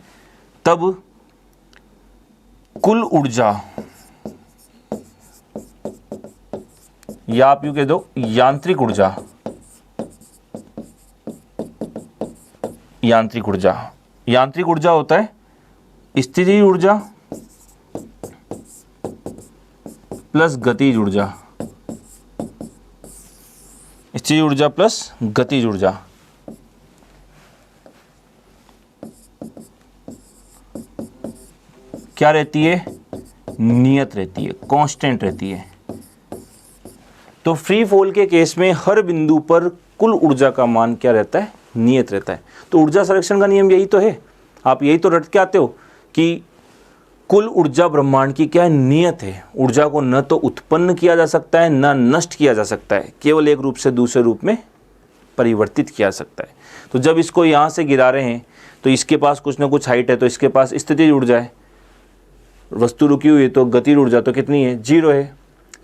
तब कुल ऊर्जा, या आप यूं कह दो यांत्रिक ऊर्जा होता है स्थितिज ऊर्जा प्लस गतिज ऊर्जा, स्थितिज ऊर्जा प्लस गतिज ऊर्जा। क्या रहती है, नियत रहती है, कांस्टेंट रहती है। तो फ्री फॉल के केस में हर बिंदु पर कुल ऊर्जा का मान क्या रहता है, नियत रहता है। तो ऊर्जा संरक्षण का नियम यही तो है, आप यही तो रट के आते हो कि कुल ऊर्जा ब्रह्मांड की क्या है, नियत है। ऊर्जा को न तो उत्पन्न किया जा सकता है, न नष्ट किया जा सकता है, केवल एक रूप से दूसरे रूप में परिवर्तित किया जा सकता है। तो जब इसको यहाँ से गिरा रहे हैं तो इसके पास कुछ ना कुछ हाइट है, तो इसके पास स्थितिज ऊर्जा है, वस्तु रुकी हुई है तो गतिज ऊर्जा तो कितनी है, 0 है।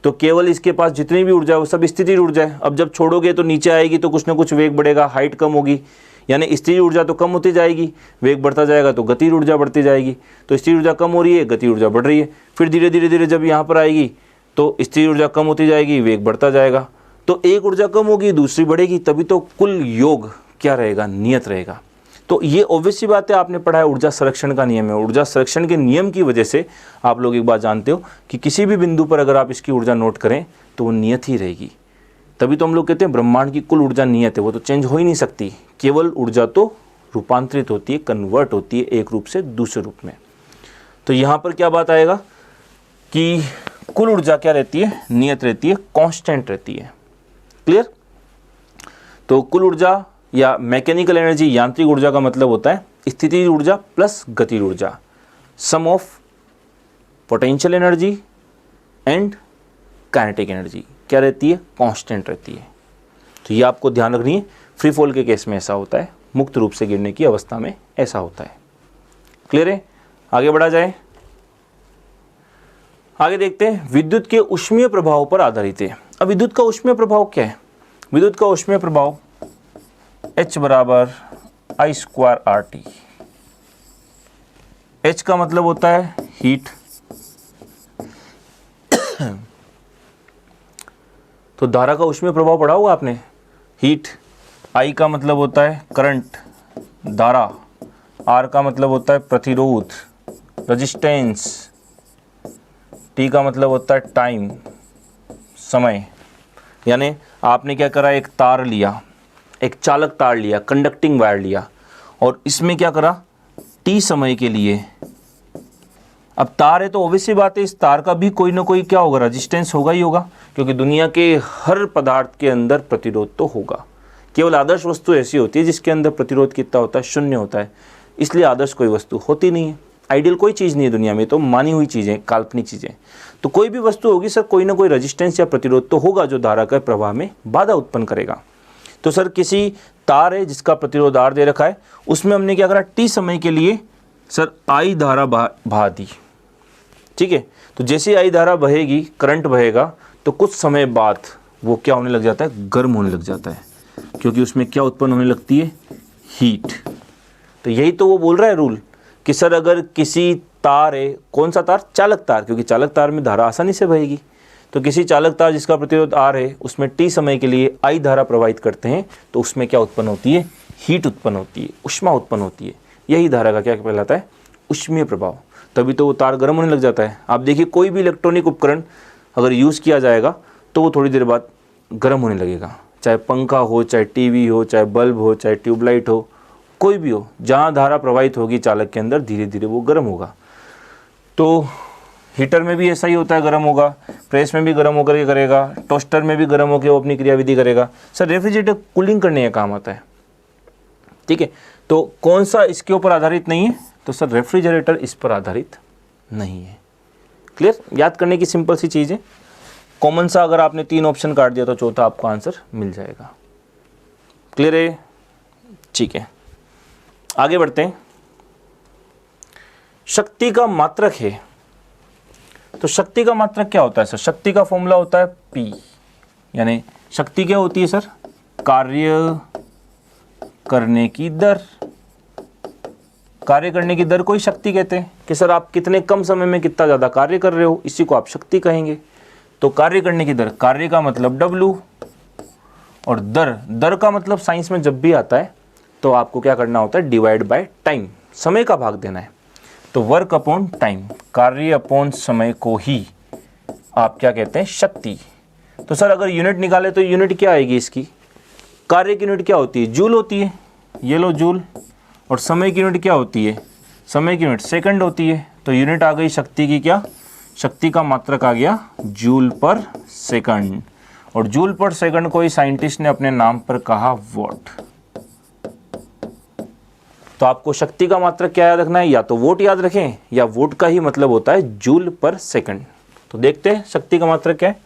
तो केवल इसके पास जितनी भी ऊर्जा है वो सब स्थितिज ऊर्जा है। अब जब छोड़ोगे तो नीचे आएगी तो कुछ ना कुछ वेग बढ़ेगा, हाइट कम होगी, यानी स्थितिज ऊर्जा तो कम होती जाएगी, वेग बढ़ता जाएगा तो गतिज ऊर्जा बढ़ती जाएगी। तो स्थितिज ऊर्जा कम हो रही है, गतिज ऊर्जा बढ़ रही है, फिर धीरे धीरे जब यहाँ पर आएगी तो स्थितिज ऊर्जा कम होती जाएगी, वेग बढ़ता जाएगा। तो एक ऊर्जा कम होगी, दूसरी बढ़ेगी, तभी तो कुल योग क्या रहेगा, नियत रहेगा। तो ये ऑब्वियस सी बात है, आपने पढ़ा है ऊर्जा संरक्षण का नियम है। ऊर्जा संरक्षण के नियम की वजह से आप लोग एक बात जानते हो कि किसी भी बिंदु पर अगर आप इसकी ऊर्जा नोट करें तो वो नियत ही रहेगी। तभी तो हम लोग कहते हैं ब्रह्मांड की कुल ऊर्जा नियत है, वो तो चेंज हो ही नहीं सकती। केवल ऊर्जा तो रूपांतरित होती है, कन्वर्ट होती है एक रूप से दूसरे रूप में। तो यहाँ पर क्या बात आएगा कि कुल ऊर्जा क्या रहती है, नियत रहती है, कांस्टेंट रहती है। क्लियर। तो कुल ऊर्जा या मैकेनिकल एनर्जी, यांत्रिक ऊर्जा का मतलब होता है स्थितिज ऊर्जा प्लस गतिज ऊर्जा, sum of potential energy and kinetic energy क्या रहती है, कांस्टेंट रहती है। तो ये आपको ध्यान रखनी है। फ्री फॉल के केस में ऐसा होता है, मुक्त रूप से गिरने की अवस्था में ऐसा होता है। क्लियर है। आगे बढ़ा जाए, आगे देखते हैं विद्युत के ऊष्मीय प्रभाव पर आधारित है। अब विद्युत का ऊष्मीय प्रभाव क्या है, विद्युत का ऊष्मीय प्रभाव H बराबर I² RT। H का मतलब होता है हीट, तो धारा का ऊष्मीय प्रभाव पढ़ा होगा आपने, हीट। आई का मतलब होता है करंट, धारा। आर का मतलब होता है प्रतिरोध, रेजिस्टेंस। टी का मतलब होता है टाइम, समय। यानी आपने क्या करा, एक तार लिया, एक चालक तार लिया, कंडक्टिंग वायर लिया, और इसमें क्या करा, टी समय के लिए। अब तार है तो ऑब्वियसली बात है, इस तार का भी कोई ना कोई क्या होगा, रेजिस्टेंस होगा ही होगा, क्योंकि दुनिया के हर पदार्थ के अंदर प्रतिरोध तो होगा। केवल आदर्श वस्तु ऐसी होती है जिसके अंदर प्रतिरोध कितना होता है, शून्य होता है। इसलिए आदर्श कोई वस्तु होती नहीं है, आइडियल कोई चीज़ नहीं है दुनिया में, तो मानी हुई चीज़ें, काल्पनिक चीज़ें। तो कोई भी वस्तु होगी सर, कोई ना कोई रेजिस्टेंस या प्रतिरोध तो होगा जो धारा के प्रवाह में बाधा उत्पन्न करेगा। तो सर किसी तार है जिसका प्रतिरोध आर दे रखा है, उसमें हमने क्या करा, टी समय के लिए सर आई धारा बहा दी। ठीक है, तो जैसे आई धारा बहेगी, करंट बहेगा, तो कुछ समय बाद वो क्या होने लग जाता है, गर्म होने लग जाता है, क्योंकि उसमें क्या उत्पन्न होने लगती है, हीट। तो यही तो वो बोल रहा है रूल कि सर अगर किसी तार है, कौन सा तार, चालक तार, क्योंकि चालक तार में धारा आसानी से बहेगी, तो किसी चालक तार जिसका प्रतिरोध आर है, उसमें टी समय के लिए आई धारा प्रवाहित करते हैं, तो उसमें क्या उत्पन्न होती है, हीट उत्पन्न होती है, ऊष्मा उत्पन्न होती है। यही धारा का क्या कहलाता है, ऊष्मीय प्रभाव। तभी तो वो तार गर्म होने लग जाता है। आप देखिए कोई भी इलेक्ट्रॉनिक उपकरण अगर यूज़ किया जाएगा तो वो थोड़ी देर बाद गर्म होने लगेगा, चाहे पंखा हो, चाहे टीवी हो, चाहे बल्ब हो, चाहे ट्यूबलाइट हो, कोई भी हो, जहाँ धारा प्रवाहित होगी चालक के अंदर, धीरे धीरे वो गर्म होगा। तो हीटर में भी ऐसा ही होता है, गर्म होगा, प्रेस में भी गर्म होकर के करेगा, टोस्टर में भी गर्म होकर वो अपनी क्रियाविधि करेगा। सर रेफ्रिजरेटर कूलिंग करने का काम आता है। ठीक है, तो कौन सा इसके ऊपर आधारित नहीं है, तो सर रेफ्रिजरेटर इस पर आधारित नहीं है। क्लियर, याद करने की सिंपल सी चीज़ है। कॉमन सा अगर आपने 3 ऑप्शन काट दिया तो चौथा आपको आंसर मिल जाएगा। क्लियर है, ठीक है, आगे बढ़ते हैं। शक्ति का मात्रक है, तो शक्ति का मात्रक क्या होता है सर, शक्ति का फॉर्मूला होता है P, यानी शक्ति क्या होती है सर, कार्य करने की दर। कार्य करने की दर को ही शक्ति कहते हैं कि सर आप कितने कम समय में कितना ज़्यादा कार्य कर रहे हो, इसी को आप शक्ति कहेंगे। तो कार्य करने की दर, कार्य का मतलब W, और दर का मतलब साइंस में जब भी आता है तो आपको क्या करना होता है, डिवाइड बाय टाइम, समय का भाग देना है। तो वर्क अपॉन टाइम, कार्य अपॉन समय को ही आप क्या कहते हैं, शक्ति। तो सर अगर यूनिट निकाले तो यूनिट क्या आएगी इसकी, कार्य की यूनिट क्या होती है, जूल होती है, ये लो जूल, और समय की यूनिट क्या होती है, समय की यूनिट सेकंड होती है। तो यूनिट आ गई शक्ति की, क्या, शक्ति का मात्रक आ गया जूल पर सेकंड, और जूल पर सेकंड को ही साइंटिस्ट ने अपने नाम पर कहा वॉट। तो आपको शक्ति का मात्रक क्या याद रखना है, या तो वोट याद रखें, या वोट का ही मतलब होता है जूल पर सेकंड। तो देखते हैं शक्ति का मात्रक क्या है,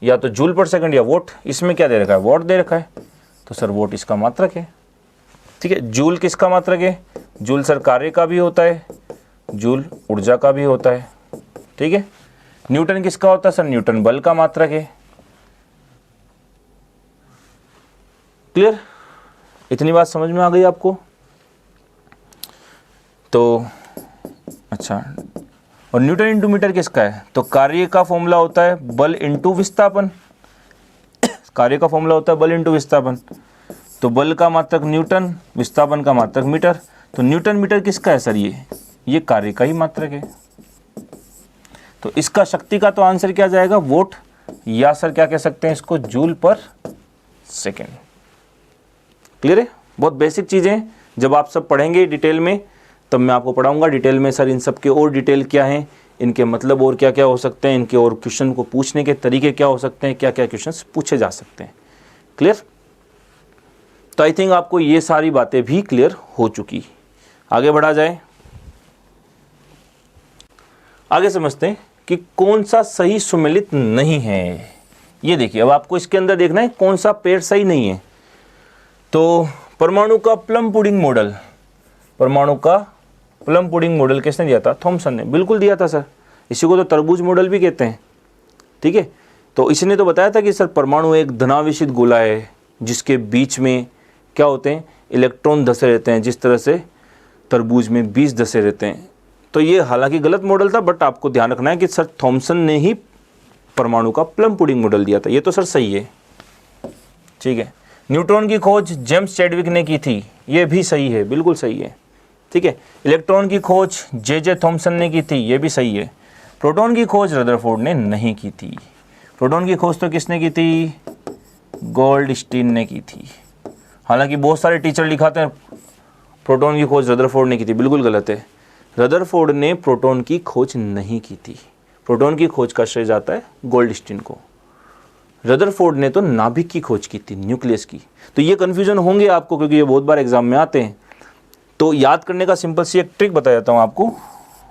या तो जूल पर सेकंड या वोट। इसमें क्या दे रखा है, वोट दे रखा है, तो सर वोट इसका मात्रक है। ठीक है, जूल किसका मात्रक है, जूल सर कार्य का भी होता है, जूल ऊर्जा का भी होता है। ठीक है, न्यूटन किसका होता है सर, न्यूटन बल का मात्रक है। क्लियर, इतनी बात समझ में आ गई आपको। तो अच्छा, और न्यूटन इंटू मीटर किसका है, तो कार्य का फॉर्मूला होता है बल इंटू विस्थापन। कार्य का फॉर्मूला होता है बल इंटू विस्थापन। तो बल का मात्रक न्यूटन, विस्थापन का मात्रक मीटर। तो न्यूटन मीटर किसका है सर, ये कार्य का ही मात्रक है। तो इसका शक्ति का तो आंसर क्या जाएगा, वोट, या सर क्या कह सकते हैं इसको, जूल पर सेकेंड। क्लियर है, बहुत बेसिक चीज़ें। जब आप सब पढ़ेंगे डिटेल में तब मैं आपको पढ़ाऊंगा डिटेल में सर इन सब के और डिटेल क्या हैं, इनके मतलब और क्या क्या हो सकते हैं, इनके और क्वेश्चन को पूछने के तरीके क्या हो सकते हैं, क्या क्या क्वेश्चंस पूछे जा सकते हैं। क्लियर, तो आई थिंक आपको ये सारी बातें भी क्लियर हो चुकी। आगे बढ़ा जाए, आगे समझते हैं कि कौन सा सही सुमेलित नहीं है। ये देखिए, अब आपको इसके अंदर देखना है कौन सा पेड़ सही नहीं है। तो परमाणु का प्लम पुडिंग मॉडल, परमाणु का प्लम पुडिंग मॉडल किसने दिया था, थॉमसन ने, बिल्कुल दिया था सर। इसी को तो तरबूज मॉडल भी कहते हैं। ठीक है, तो इसने तो बताया था कि सर परमाणु एक धनावेशित गोला है जिसके बीच में क्या होते हैं, इलेक्ट्रॉन धसे रहते हैं, जिस तरह से तरबूज में बीज धसे रहते हैं। तो ये हालांकि गलत मॉडल था, बट आपको ध्यान रखना है कि सर थॉमसन ने ही परमाणु का प्लम पुडिंग मॉडल दिया था। ये तो सर सही है, ठीक है। न्यूट्रॉन की खोज जेम्स चैडविक ने की थी, ये भी सही है, बिल्कुल सही है, ठीक है। इलेक्ट्रॉन की खोज जे थॉमसन ने की थी, ये भी सही है। प्रोटॉन की खोज रदरफोर्ड ने नहीं की थी। प्रोटॉन की खोज तो किसने की थी? गोल्डस्टीन ने की थी। हालांकि बहुत सारे टीचर लिखाते हैं प्रोटॉन की खोज रदरफोर्ड ने की थी, बिल्कुल गलत है। रदरफोर्ड ने प्रोटॉन की खोज नहीं की थी। प्रोटॉन की खोज का श्रेय जाता है गोल्डस्टीन को। रदरफोर्ड ने तो नाभिक की खोज की थी, न्यूक्लियस की। तो ये कन्फ्यूजन होंगे आपको, क्योंकि ये बहुत बार एग्जाम में आते हैं। तो याद करने का सिंपल सी एक ट्रिक बता देता हूँ आपको,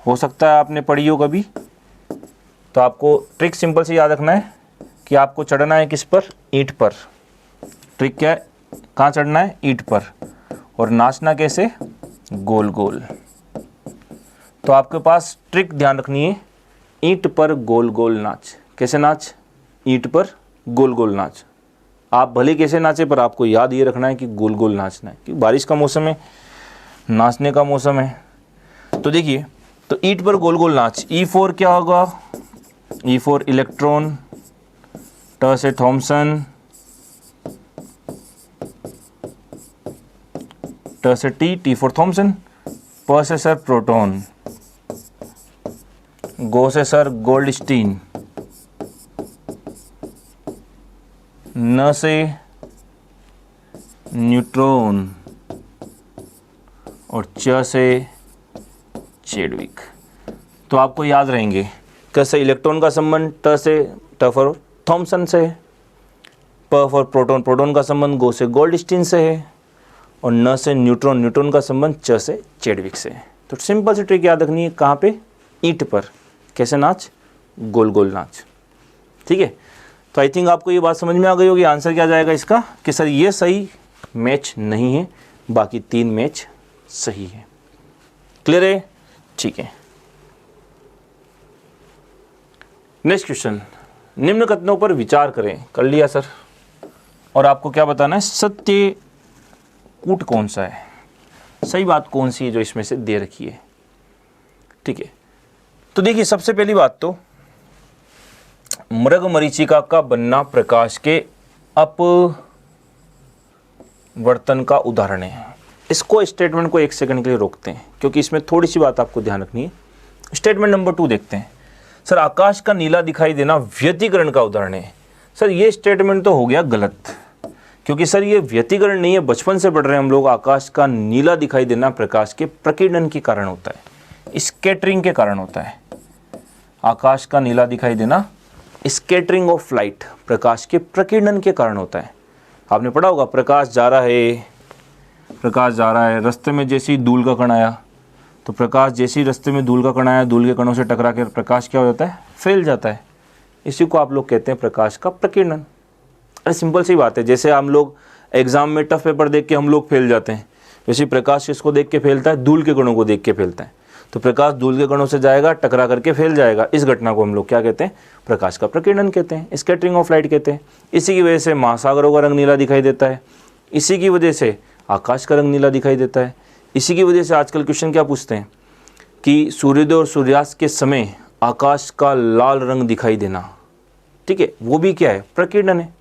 हो सकता है आपने पढ़ी हो कभी। तो आपको ट्रिक सिंपल से याद रखना है कि आपको चढ़ना है किस पर? ईंट पर। ट्रिक क्या है? कहाँ चढ़ना है? ईंट पर। और नाचना कैसे? गोल गोल। तो आपके पास ट्रिक ध्यान रखनी है, ईंट पर गोल गोल नाच। कैसे नाच? ईंट पर गोल गोल नाच। आप भले कैसे नाचे, पर आपको याद ये रखना है कि गोल गोल नाचना है, क्योंकि बारिश का मौसम है, नाचने का मौसम है। तो देखिए, तो ईंट पर गोल गोल नाच। E4 क्या होगा? E4 इलेक्ट्रॉन, ट से थॉमसन, ट से टी फॉर थॉमसन, प से सर प्रोटॉन, गो से सर गोल्डस्टीन, न से न्यूट्रॉन और च से चैडविक। तो आपको याद रहेंगे कैसे? इलेक्ट्रॉन का संबंध ट से, ट फॉर थॉमसन से है, प फॉर प्रोटॉन, प्रोटॉन का संबंध गो से गोल्डस्टीन से है, और न से न्यूट्रॉन, न्यूट्रॉन का संबंध च से चैडविक से है। तो सिंपल सी ट्रिक याद रखनी है, कहाँ पे? ईंट पर। कैसे नाच? गोल गोल नाच, ठीक है। तो आई थिंक आपको ये बात समझ में आ गई होगी। आंसर क्या जाएगा इसका कि सर ये सही मैच नहीं है, बाकी 3 मैच सही है। क्लियर है? ठीक है। नेक्स्ट क्वेश्चन, निम्न कथनों पर विचार करें। कर लिया सर। और आपको क्या बताना है? सत्य कूट कौन सा है, सही बात कौन सी है जो इसमें से दे रखी है, ठीक है। तो देखिए, सबसे पहली बात तो मृग मरीचिका का बनना प्रकाश के अपवर्तन का उदाहरण है। इसको स्टेटमेंट को 1 सेकंड के लिए रोकते हैं, क्योंकि इसमें थोड़ी सी बात आपको ध्यान रखनी है। स्टेटमेंट नंबर 2 देखते हैं। सर आकाश का नीला दिखाई देना व्यतिकरण का उदाहरण है। सर ये स्टेटमेंट तो हो गया गलत, क्योंकि सर ये व्यतिकरण नहीं है, बचपन से पढ़ रहे हैं हम लोग। आकाश का नीला दिखाई देना प्रकाश के प्रकीर्णन के कारण होता है, स्कैटरिंग के कारण होता है। आकाश का नीला दिखाई देना स्कैटरिंग ऑफ लाइट, प्रकाश के प्रकीर्णन के कारण होता है। आपने पढ़ा होगा, प्रकाश जा रहा है, रास्ते में जैसे ही धूल का कण आया, तो प्रकाश जैसे ही रास्ते में धूल का कण आया, धूल के कणों से टकरा कर प्रकाश क्या हो जाता है? फैल जाता है। इसी को आप लोग कहते हैं प्रकाश का प्रकीर्णन। अरे सिंपल सी बात है, जैसे हम लोग एग्जाम में टफ पेपर देख के हम लोग फैल जाते हैं, वैसे प्रकाश किसको देख के फैलता है? धूल के कणों को देख के फैलता है। तो प्रकाश धूल के कणों से जाएगा, टकरा करके फैल जाएगा। इस घटना को हम लोग क्या कहते हैं? प्रकाश का प्रकीर्णन कहते हैं, स्कैटरिंग ऑफ लाइट कहते हैं। इसी की वजह से महासागरों का रंग नीला दिखाई देता है, इसी की वजह से आकाश का रंग नीला दिखाई देता है। इसी की वजह से आजकल क्वेश्चन क्या पूछते हैं कि सूर्योदय और सूर्यास्त के समय आकाश का लाल रंग दिखाई देना, ठीक है, वो भी क्या है? प्रकीर्णन है।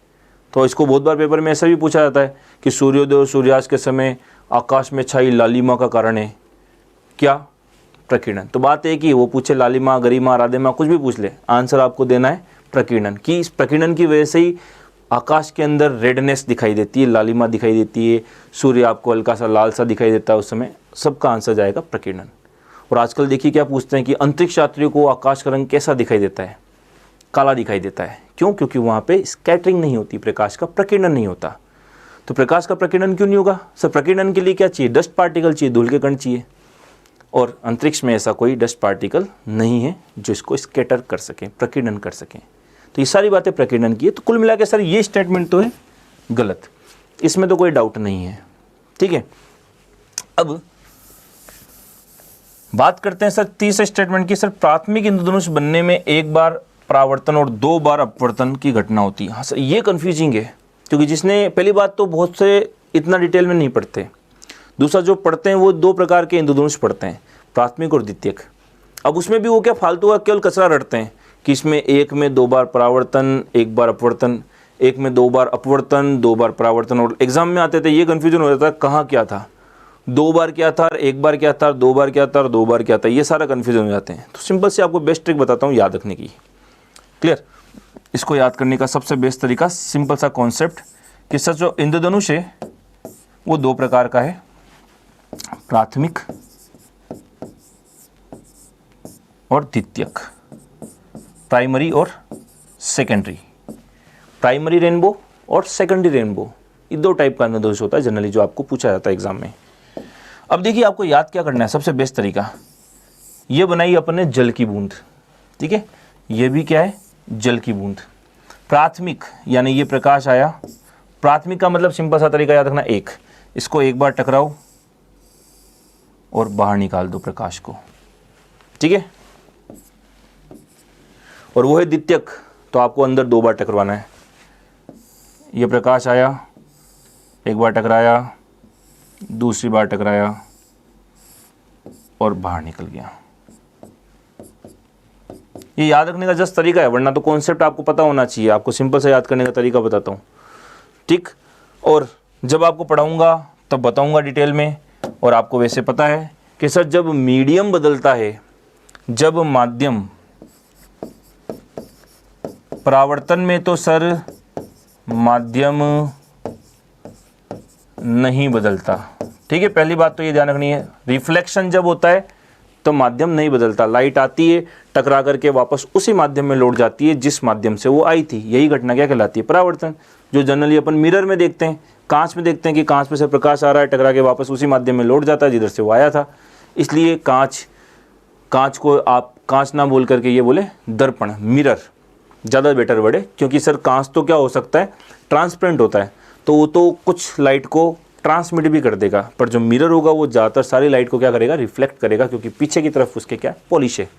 तो इसको बहुत बार पेपर में ऐसा भी पूछा जाता है कि सूर्योदय और सूर्यास्त के समय आकाश में छाई लालिमा का कारण है क्या? प्रकीर्णन। तो बात है कि वो पूछे लालिमा, गरिमा, राधेमा, कुछ भी पूछ ले, आंसर आपको देना है प्रकीर्णन। कि इस प्रकीर्णन की वजह से ही आकाश के अंदर रेडनेस दिखाई देती है, लालिमा दिखाई देती है, सूर्य आपको हल्का सा लाल सा दिखाई देता है उस समय। सबका आंसर जाएगा प्रकीर्णन। और आजकल देखिए क्या पूछते हैं कि अंतरिक्ष यात्रियों को आकाश का रंग कैसा दिखाई देता है? काला दिखाई देता है। क्यों? क्योंकि वहाँ पे स्कैटरिंग नहीं होती, प्रकाश का प्रकीर्णन नहीं होता। तो प्रकाश का प्रकीर्णन क्यों नहीं होगा? सर प्रकीर्णन के लिए क्या चाहिए? डस्ट पार्टिकल चाहिए, धूल के कण चाहिए। और अंतरिक्ष में ऐसा कोई डस्ट पार्टिकल नहीं है जो इसको स्कैटर कर सकें, प्रकीर्णन कर सकें। तो ये सारी बातें प्रकीर्णन की है। तो कुल मिला के सर ये स्टेटमेंट तो है गलत, इसमें तो कोई डाउट नहीं है, ठीक है। अब बात करते हैं सर तीसरे स्टेटमेंट की। सर प्राथमिक इंद्रधनुष बनने में 1 बार परावर्तन और 2 बार अपवर्तन की घटना होती है। हाँ सर, ये कन्फ्यूजिंग है, क्योंकि जिसने पहली बात तो बहुत से इतना डिटेल में नहीं पढ़ते। दूसरा जो पढ़ते हैं वो 2 प्रकार के इंद्रधनुष पढ़ते हैं, प्राथमिक और द्वितीयक। अब उसमें भी वो क्या फालतू का केवल कचरा रटते हैं कि इसमें एक में 2 बार परावर्तन, 1 बार अपवर्तन, एक में 2 बार अपवर्तन, 2 बार परावर्तन। और एग्जाम में आते थे ये कन्फ्यूजन हो जाता है कहाँ क्या था, 2 बार क्या था, 1 बार क्या था, 2 बार क्या था और 2 बार क्या था, ये सारा कन्फ्यूजन हो जाते हैं। तो सिंपल से आपको बेस्ट ट्रिक बताता हूँ याद रखने की। क्लियर? इसको याद करने का सबसे बेस्ट तरीका सिंपल सा कॉन्सेप्ट कि सर जो इंद्रधनुष है वो 2 प्रकार का है, प्राथमिक और द्वितीयक, प्राइमरी और सेकेंडरी। प्राइमरी रेनबो और सेकेंडरी रेनबो, ये 2 टाइप का इंद्रधनुष होता है जनरली जो आपको पूछा जाता है एग्जाम में। अब देखिए आपको याद क्या करना है, सबसे बेस्ट तरीका, ये बनाई अपने जल की बूंद, ठीक है, ये भी क्या है, जल की बूंद। प्राथमिक यानी ये प्रकाश आया, प्राथमिक का मतलब सिंपल सा तरीका याद रखना, एक, इसको एक बार टकराओ और बाहर निकाल दो प्रकाश को, ठीक है। और वो है द्वितीयक, तो आपको अंदर 2 बार टकराना है। ये प्रकाश आया, एक बार टकराया, दूसरी बार टकराया और बाहर निकल गया। ये याद रखने का जस्ट तरीका है, वरना तो कॉन्सेप्ट आपको पता होना चाहिए। आपको सिंपल से याद करने का तरीका बताता हूँ, ठीक। और जब आपको पढ़ाऊँगा तब बताऊँगा डिटेल में। और आपको वैसे पता है कि सर जब मीडियम बदलता है, जब माध्यम परावर्तन में तो सर माध्यम नहीं बदलता, ठीक है। पहली बात तो ये ध्यान रखनी है, रिफ्लेक्शन जब होता है तो माध्यम नहीं बदलता। लाइट आती है, टकरा करके वापस उसी माध्यम में लौट जाती है जिस माध्यम से वो आई थी। यही घटना क्या कहलाती है, परावर्तन। जो जनरली अपन मिरर में देखते हैं, कांच में देखते हैं कि कांच में से प्रकाश आ रहा है, टकरा के वापस उसी माध्यम में लौट जाता है जिधर से वो आया था। इसलिए कांच को आप कांच ना बोल करके ये बोले दर्पण, मिरर ज़्यादा बेटर वर्ड है। क्योंकि सर कांच तो क्या हो सकता है, ट्रांसपेरेंट होता है, तो वो तो कुछ लाइट को ट्रांसमिट भी कर देगा, पर जो मिरर होगा वो ज़्यादातर सारी लाइट को क्या करेगा, रिफ्लेक्ट करेगा, क्योंकि पीछे की तरफ उसके क्या पॉलिश है।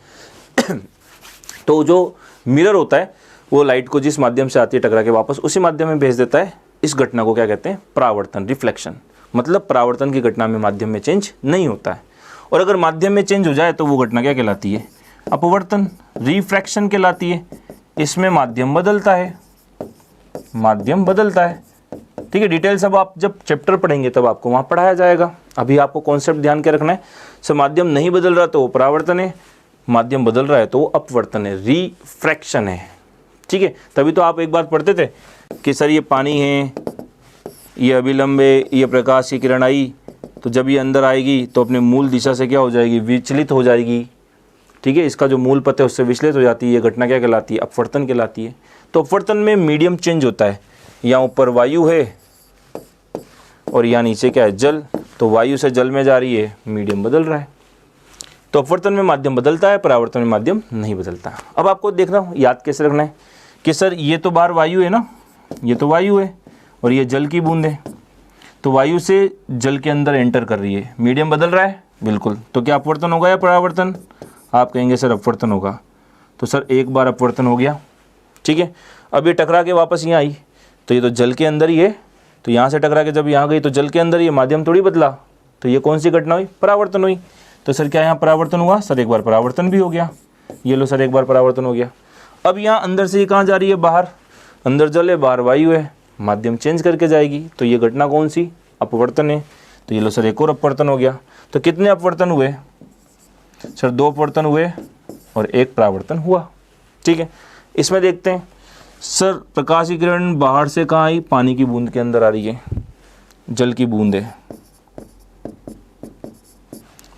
तो जो मिरर होता है वो लाइट को जिस माध्यम से आती है टकरा के वापस उसी माध्यम में भेज देता है। इस घटना को क्या कहते हैं, परावर्तन, रिफ्लेक्शन। मतलब परावर्तन की घटना में माध्यम में चेंज नहीं होता है। और अगर माध्यम में चेंज हो जाए तो वो घटना क्या कहलाती है, अपवर्तन, रिफ्रैक्शन कहलाती है। इसमें माध्यम बदलता है, माध्यम बदलता है, ठीक है। डिटेल सब आप जब चैप्टर पढ़ेंगे तब आपको वहाँ पढ़ाया जाएगा। अभी आपको कॉन्सेप्ट ध्यान के रखना है। सर माध्यम नहीं बदल रहा तो वो परावर्तन है, माध्यम बदल रहा है तो वो अपवर्तन है, रिफ्रैक्शन है, ठीक है। तभी तो आप एक बात पढ़ते थे कि सर ये पानी है, ये अभिलंब है, ये प्रकाश की किरण आई, तो जब ये अंदर आएगी तो अपने मूल दिशा से क्या हो जाएगी, विचलित हो जाएगी, ठीक है। इसका जो मूल पथ है उससे विचलित हो जाती है। ये घटना क्या कहलाती है, अपवर्तन कहलाती है। तो अपवर्तन में मीडियम चेंज होता है। यहाँ ऊपर वायु है और यहाँ नीचे क्या है, जल, तो वायु से जल में जा रही है, मीडियम बदल रहा है। तो अपवर्तन में माध्यम बदलता है, परावर्तन में माध्यम नहीं बदलता। अब आपको देखना याद कैसे रखना है कि सर ये तो बाहर वायु है ना, ये तो वायु है और ये जल की बूंद है, तो वायु से जल के अंदर एंटर कर रही है, मीडियम बदल रहा है, बिल्कुल। तो क्या अपवर्तन होगा या परावर्तन? आप कहेंगे सर अपवर्तन होगा। तो सर एक बार अपवर्तन हो गया, ठीक है। अब ये टकरा के वापस यहाँ आई, तो ये तो जल के अंदर ही है, तो यहाँ से टकरा के जब यहाँ गई तो जल के अंदर ही, माध्यम थोड़ी बदला, तो ये कौन सी घटना हुई, परावर्तन हुई। तो सर क्या यहाँ परावर्तन हुआ? सर एक बार परावर्तन भी हो गया। ये लो सर एक बार परावर्तन हो गया। अब यहाँ अंदर से ये कहाँ जा रही है, बाहर, अंदर जल है बाहर वायु है, माध्यम चेंज करके जाएगी, तो ये घटना कौन सी, अपवर्तन है। तो ये लो सर एक और अपवर्तन हो गया। तो कितने अपवर्तन हुए सर? 2 अपवर्तन हुए और 1 परावर्तन हुआ, ठीक है। इसमें देखते हैं सर प्रकाश की किरण बाहर से कहाँ आई, पानी की बूंद के अंदर आ रही है, जल की बूंद है,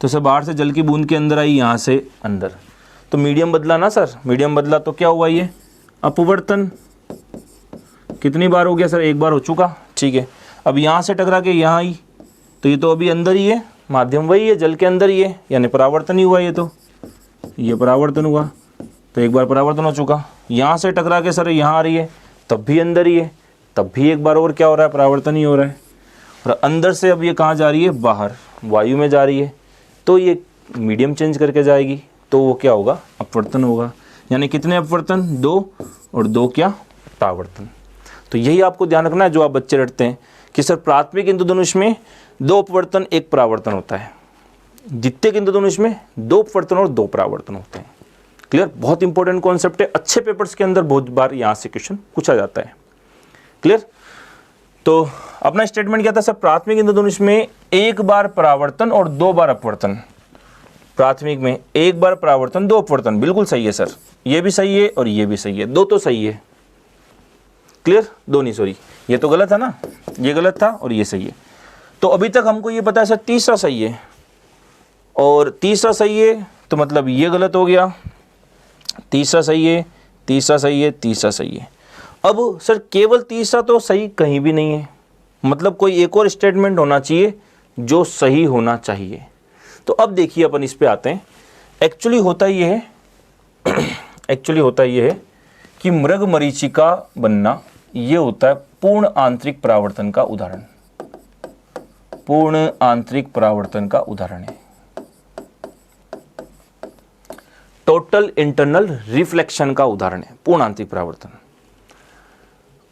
तो सर बाहर से जल की बूंद के अंदर आई, यहाँ से अंदर, तो मीडियम बदला ना सर, मीडियम बदला तो क्या हुआ, ये अपवर्तन। कितनी बार हो गया सर? 1 बार हो चुका, ठीक है। अब यहाँ से टकरा के यहाँ आई, तो ये तो अभी अंदर ही है, माध्यम वही है, जल के अंदर ही है, यानी परावर्तन ही हुआ, ये तो ये परावर्तन हुआ, तो 1 बार परावर्तन हो चुका। यहाँ से टकरा के सर यहाँ आ रही है, तब भी अंदर ही है, तब भी 1 बार और क्या हो रहा है, परावर्तन ही हो रहा है। और अंदर से अब ये कहाँ जा रही है, बाहर वायु में जा रही है, तो ये मीडियम चेंज करके जाएगी, तो वो क्या होगा, अपवर्तन होगा। यानी कितने अपवर्तन? 2 और 2 क्या, परावर्तन। तो यही आपको ध्यान रखना है जो आप बच्चे रटते हैं कि सर प्राथमिक इंद्रधनुष में 2 अपवर्तन 1 परावर्तन होता है। जितने के इंद्रधनुष में 2 अपवर्तन और 2 परावर्तन होते हैं। क्लियर, बहुत इंपॉर्टेंट कॉन्सेप्ट है, अच्छे पेपर्स के अंदर बहुत बार यहाँ से क्वेश्चन पूछा जाता है। क्लियर, तो अपना स्टेटमेंट क्या था सर, प्राथमिक इंद्रधनुष में 1 बार परावर्तन और 2 बार अपवर्तन। प्राथमिक में 1 बार परावर्तन 2 अपवर्तन, बिल्कुल सही है सर, ये भी सही है और ये भी सही है, 2 तो सही है। क्लियर, 2 नहीं सॉरी, ये तो गलत है ना, ये गलत था और ये सही है। तो अभी तक हमको ये पता है सर तीसरा सही है और तीसरा सही है, तो मतलब ये गलत हो गया, तीसरा सही है, तीसरा सही है, तीसरा सही है। अब सर केवल तीसरा तो सही कहीं भी नहीं है, मतलब कोई एक और स्टेटमेंट होना चाहिए जो सही होना चाहिए। तो अब देखिए अपन इस पे आते हैं। एक्चुअली होता ये है कि मृगमरीचिका बनना ये होता है पूर्ण आंतरिक परावर्तन का उदाहरण, पूर्ण आंतरिक परावर्तन का उदाहरण है। टोटल इंटरनल रिफ्लेक्शन का उदाहरण है पूर्ण आंतरिक परावर्तन।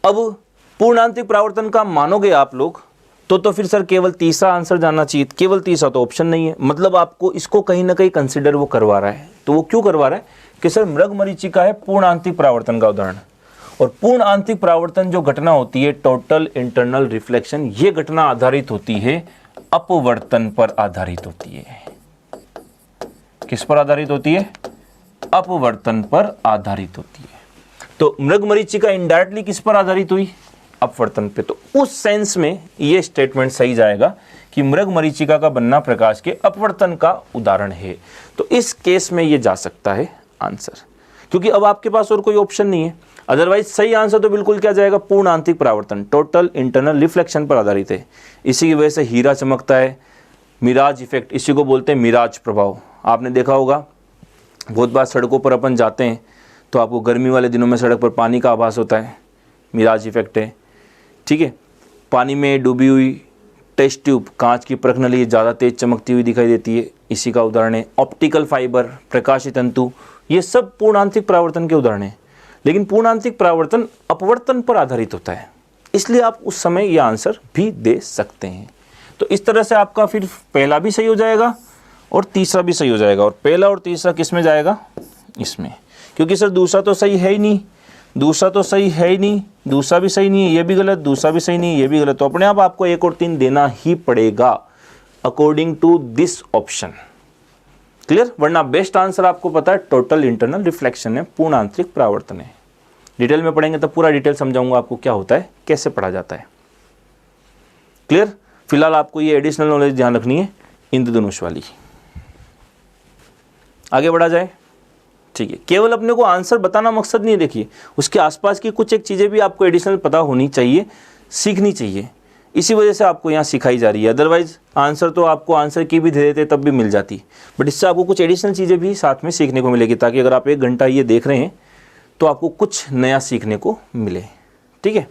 अब पूर्ण आंतरिक परावर्तन का मानोगे आप लोग तो फिर सर केवल तीसरा आंसर जानना चाहिए, केवल तीसरा तो ऑप्शन नहीं है, मतलब आपको इसको कहीं ना कहीं कंसिडर वो करवा रहा है। तो वो क्यों करवा रहा है कि सर मृगमरीचिका है पूर्ण आंतरिक परावर्तन का उदाहरण, और पूर्ण आंतरिक परावर्तन जो घटना होती है टोटल इंटरनल रिफ्लेक्शन, ये घटना आधारित होती है अपवर्तन पर आधारित होती है। किस पर आधारित होती है? अपवर्तन पर आधारित होती है। तो मृगमरीचिका इनडायरेक्टली किस पर आधारित हुई? अपवर्तन पे। तो उस सेंस में ये स्टेटमेंट सही जाएगा कि मृगमरीचिका का बनना प्रकाश के अपवर्तन का उदाहरण है। तो इस केस में ये जा सकता है आंसर, क्योंकि अब आपके पास और कोई ऑप्शन नहीं है। अदरवाइज सही आंसर तो बिल्कुल क्या जाएगा? पूर्ण आंतरिक परावर्तन, टोटल इंटरनल रिफ्लेक्शन पर आधारित है। इसी की वजह से हीरा चमकता है, मिराज इफेक्ट, इसी को बोलते हैं मिराज प्रभाव। आपने देखा होगा बहुत बार सड़कों पर अपन जाते हैं तो आपको गर्मी वाले दिनों में सड़क पर पानी का आभास होता है, मिराज इफेक्ट है। ठीक है, पानी में डूबी हुई टेस्ट ट्यूब, कांच की परख नली ज़्यादा तेज चमकती हुई दिखाई देती है, इसी का उदाहरण है। ऑप्टिकल फाइबर, प्रकाशी तंतु, ये सब पूर्ण आंतरिक परावर्तन के उदाहरण हैं। लेकिन पूर्ण आंतरिक परावर्तन अपवर्तन पर आधारित होता है, इसलिए आप उस समय ये आंसर भी दे सकते हैं। तो इस तरह से आपका फिर पहला भी सही हो जाएगा और तीसरा भी सही हो जाएगा। और पहला और तीसरा किस में जाएगा? इसमें, क्योंकि सर दूसरा तो सही है ही नहीं, दूसरा तो सही है ही नहीं, दूसरा भी सही नहीं है, ये भी गलत, दूसरा भी सही नहीं है, ये भी गलत। तो अपने आप आपको 1 और 3 देना ही पड़ेगा according to this option. Clear? वरना बेस्ट आंसर आपको पता है टोटल इंटरनल रिफ्लेक्शन है, पूर्ण आंतरिक परावर्तन है। डिटेल में पढ़ेंगे तब पूरा डिटेल समझाऊंगा आपको क्या होता है, कैसे पढ़ा जाता है। क्लियर? फिलहाल आपको ये एडिशनल नॉलेज ध्यान रखनी है इंद्रधनुष वाली। आगे बढ़ा जाए। ठीक है, केवल अपने को आंसर बताना मकसद नहीं है, देखिए उसके आसपास की कुछ एक चीज़ें भी आपको एडिशनल पता होनी चाहिए, सीखनी चाहिए। इसी वजह से आपको यहाँ सिखाई जा रही है। अदरवाइज आंसर तो आपको आंसर की भी दे देते तब भी मिल जाती, बट इससे आपको कुछ एडिशनल चीज़ें भी साथ में सीखने को मिलेगी, ताकि अगर आप 1 घंटा ये देख रहे हैं तो आपको कुछ नया सीखने को मिले। ठीक है,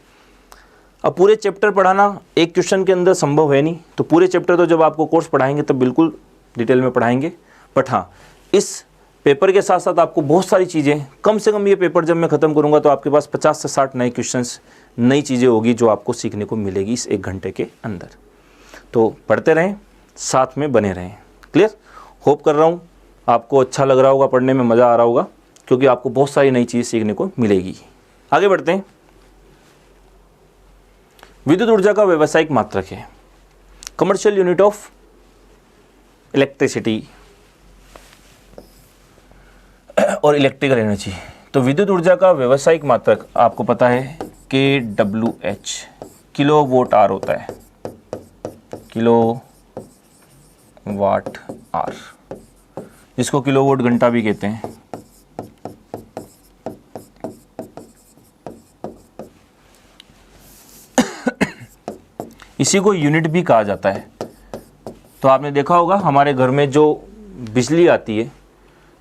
अब पूरे चैप्टर पढ़ाना एक क्वेश्चन के अंदर संभव है नहीं, तो पूरे चैप्टर तो जब आपको कोर्स पढ़ाएंगे तब बिल्कुल डिटेल में पढ़ाएंगे। बट हाँ, इस पेपर के साथ साथ आपको बहुत सारी चीज़ें, कम से कम ये पेपर जब मैं ख़त्म करूँगा तो आपके पास 50 से 60 नए क्वेश्चंस, नई चीज़ें होगी जो आपको सीखने को मिलेगी इस 1 घंटे के अंदर। तो पढ़ते रहें, साथ में बने रहें। क्लियर? होप कर रहा हूँ आपको अच्छा लग रहा होगा, पढ़ने में मज़ा आ रहा होगा, क्योंकि आपको बहुत सारी नई चीज़ सीखने को मिलेगी। आगे बढ़ते हैं। विद्युत ऊर्जा का व्यावसायिक मात्रक है कमर्शियल यूनिट ऑफ इलेक्ट्रिसिटी और इलेक्ट्रिकल एनर्जी। तो विद्युत ऊर्जा का व्यावसायिक मात्रक आपको पता है kWh, किलो वोट आर होता है, किलो वाट आर, जिसको किलोवाट घंटा भी कहते हैं। इसी को यूनिट भी कहा जाता है। तो आपने देखा होगा हमारे घर में जो बिजली आती है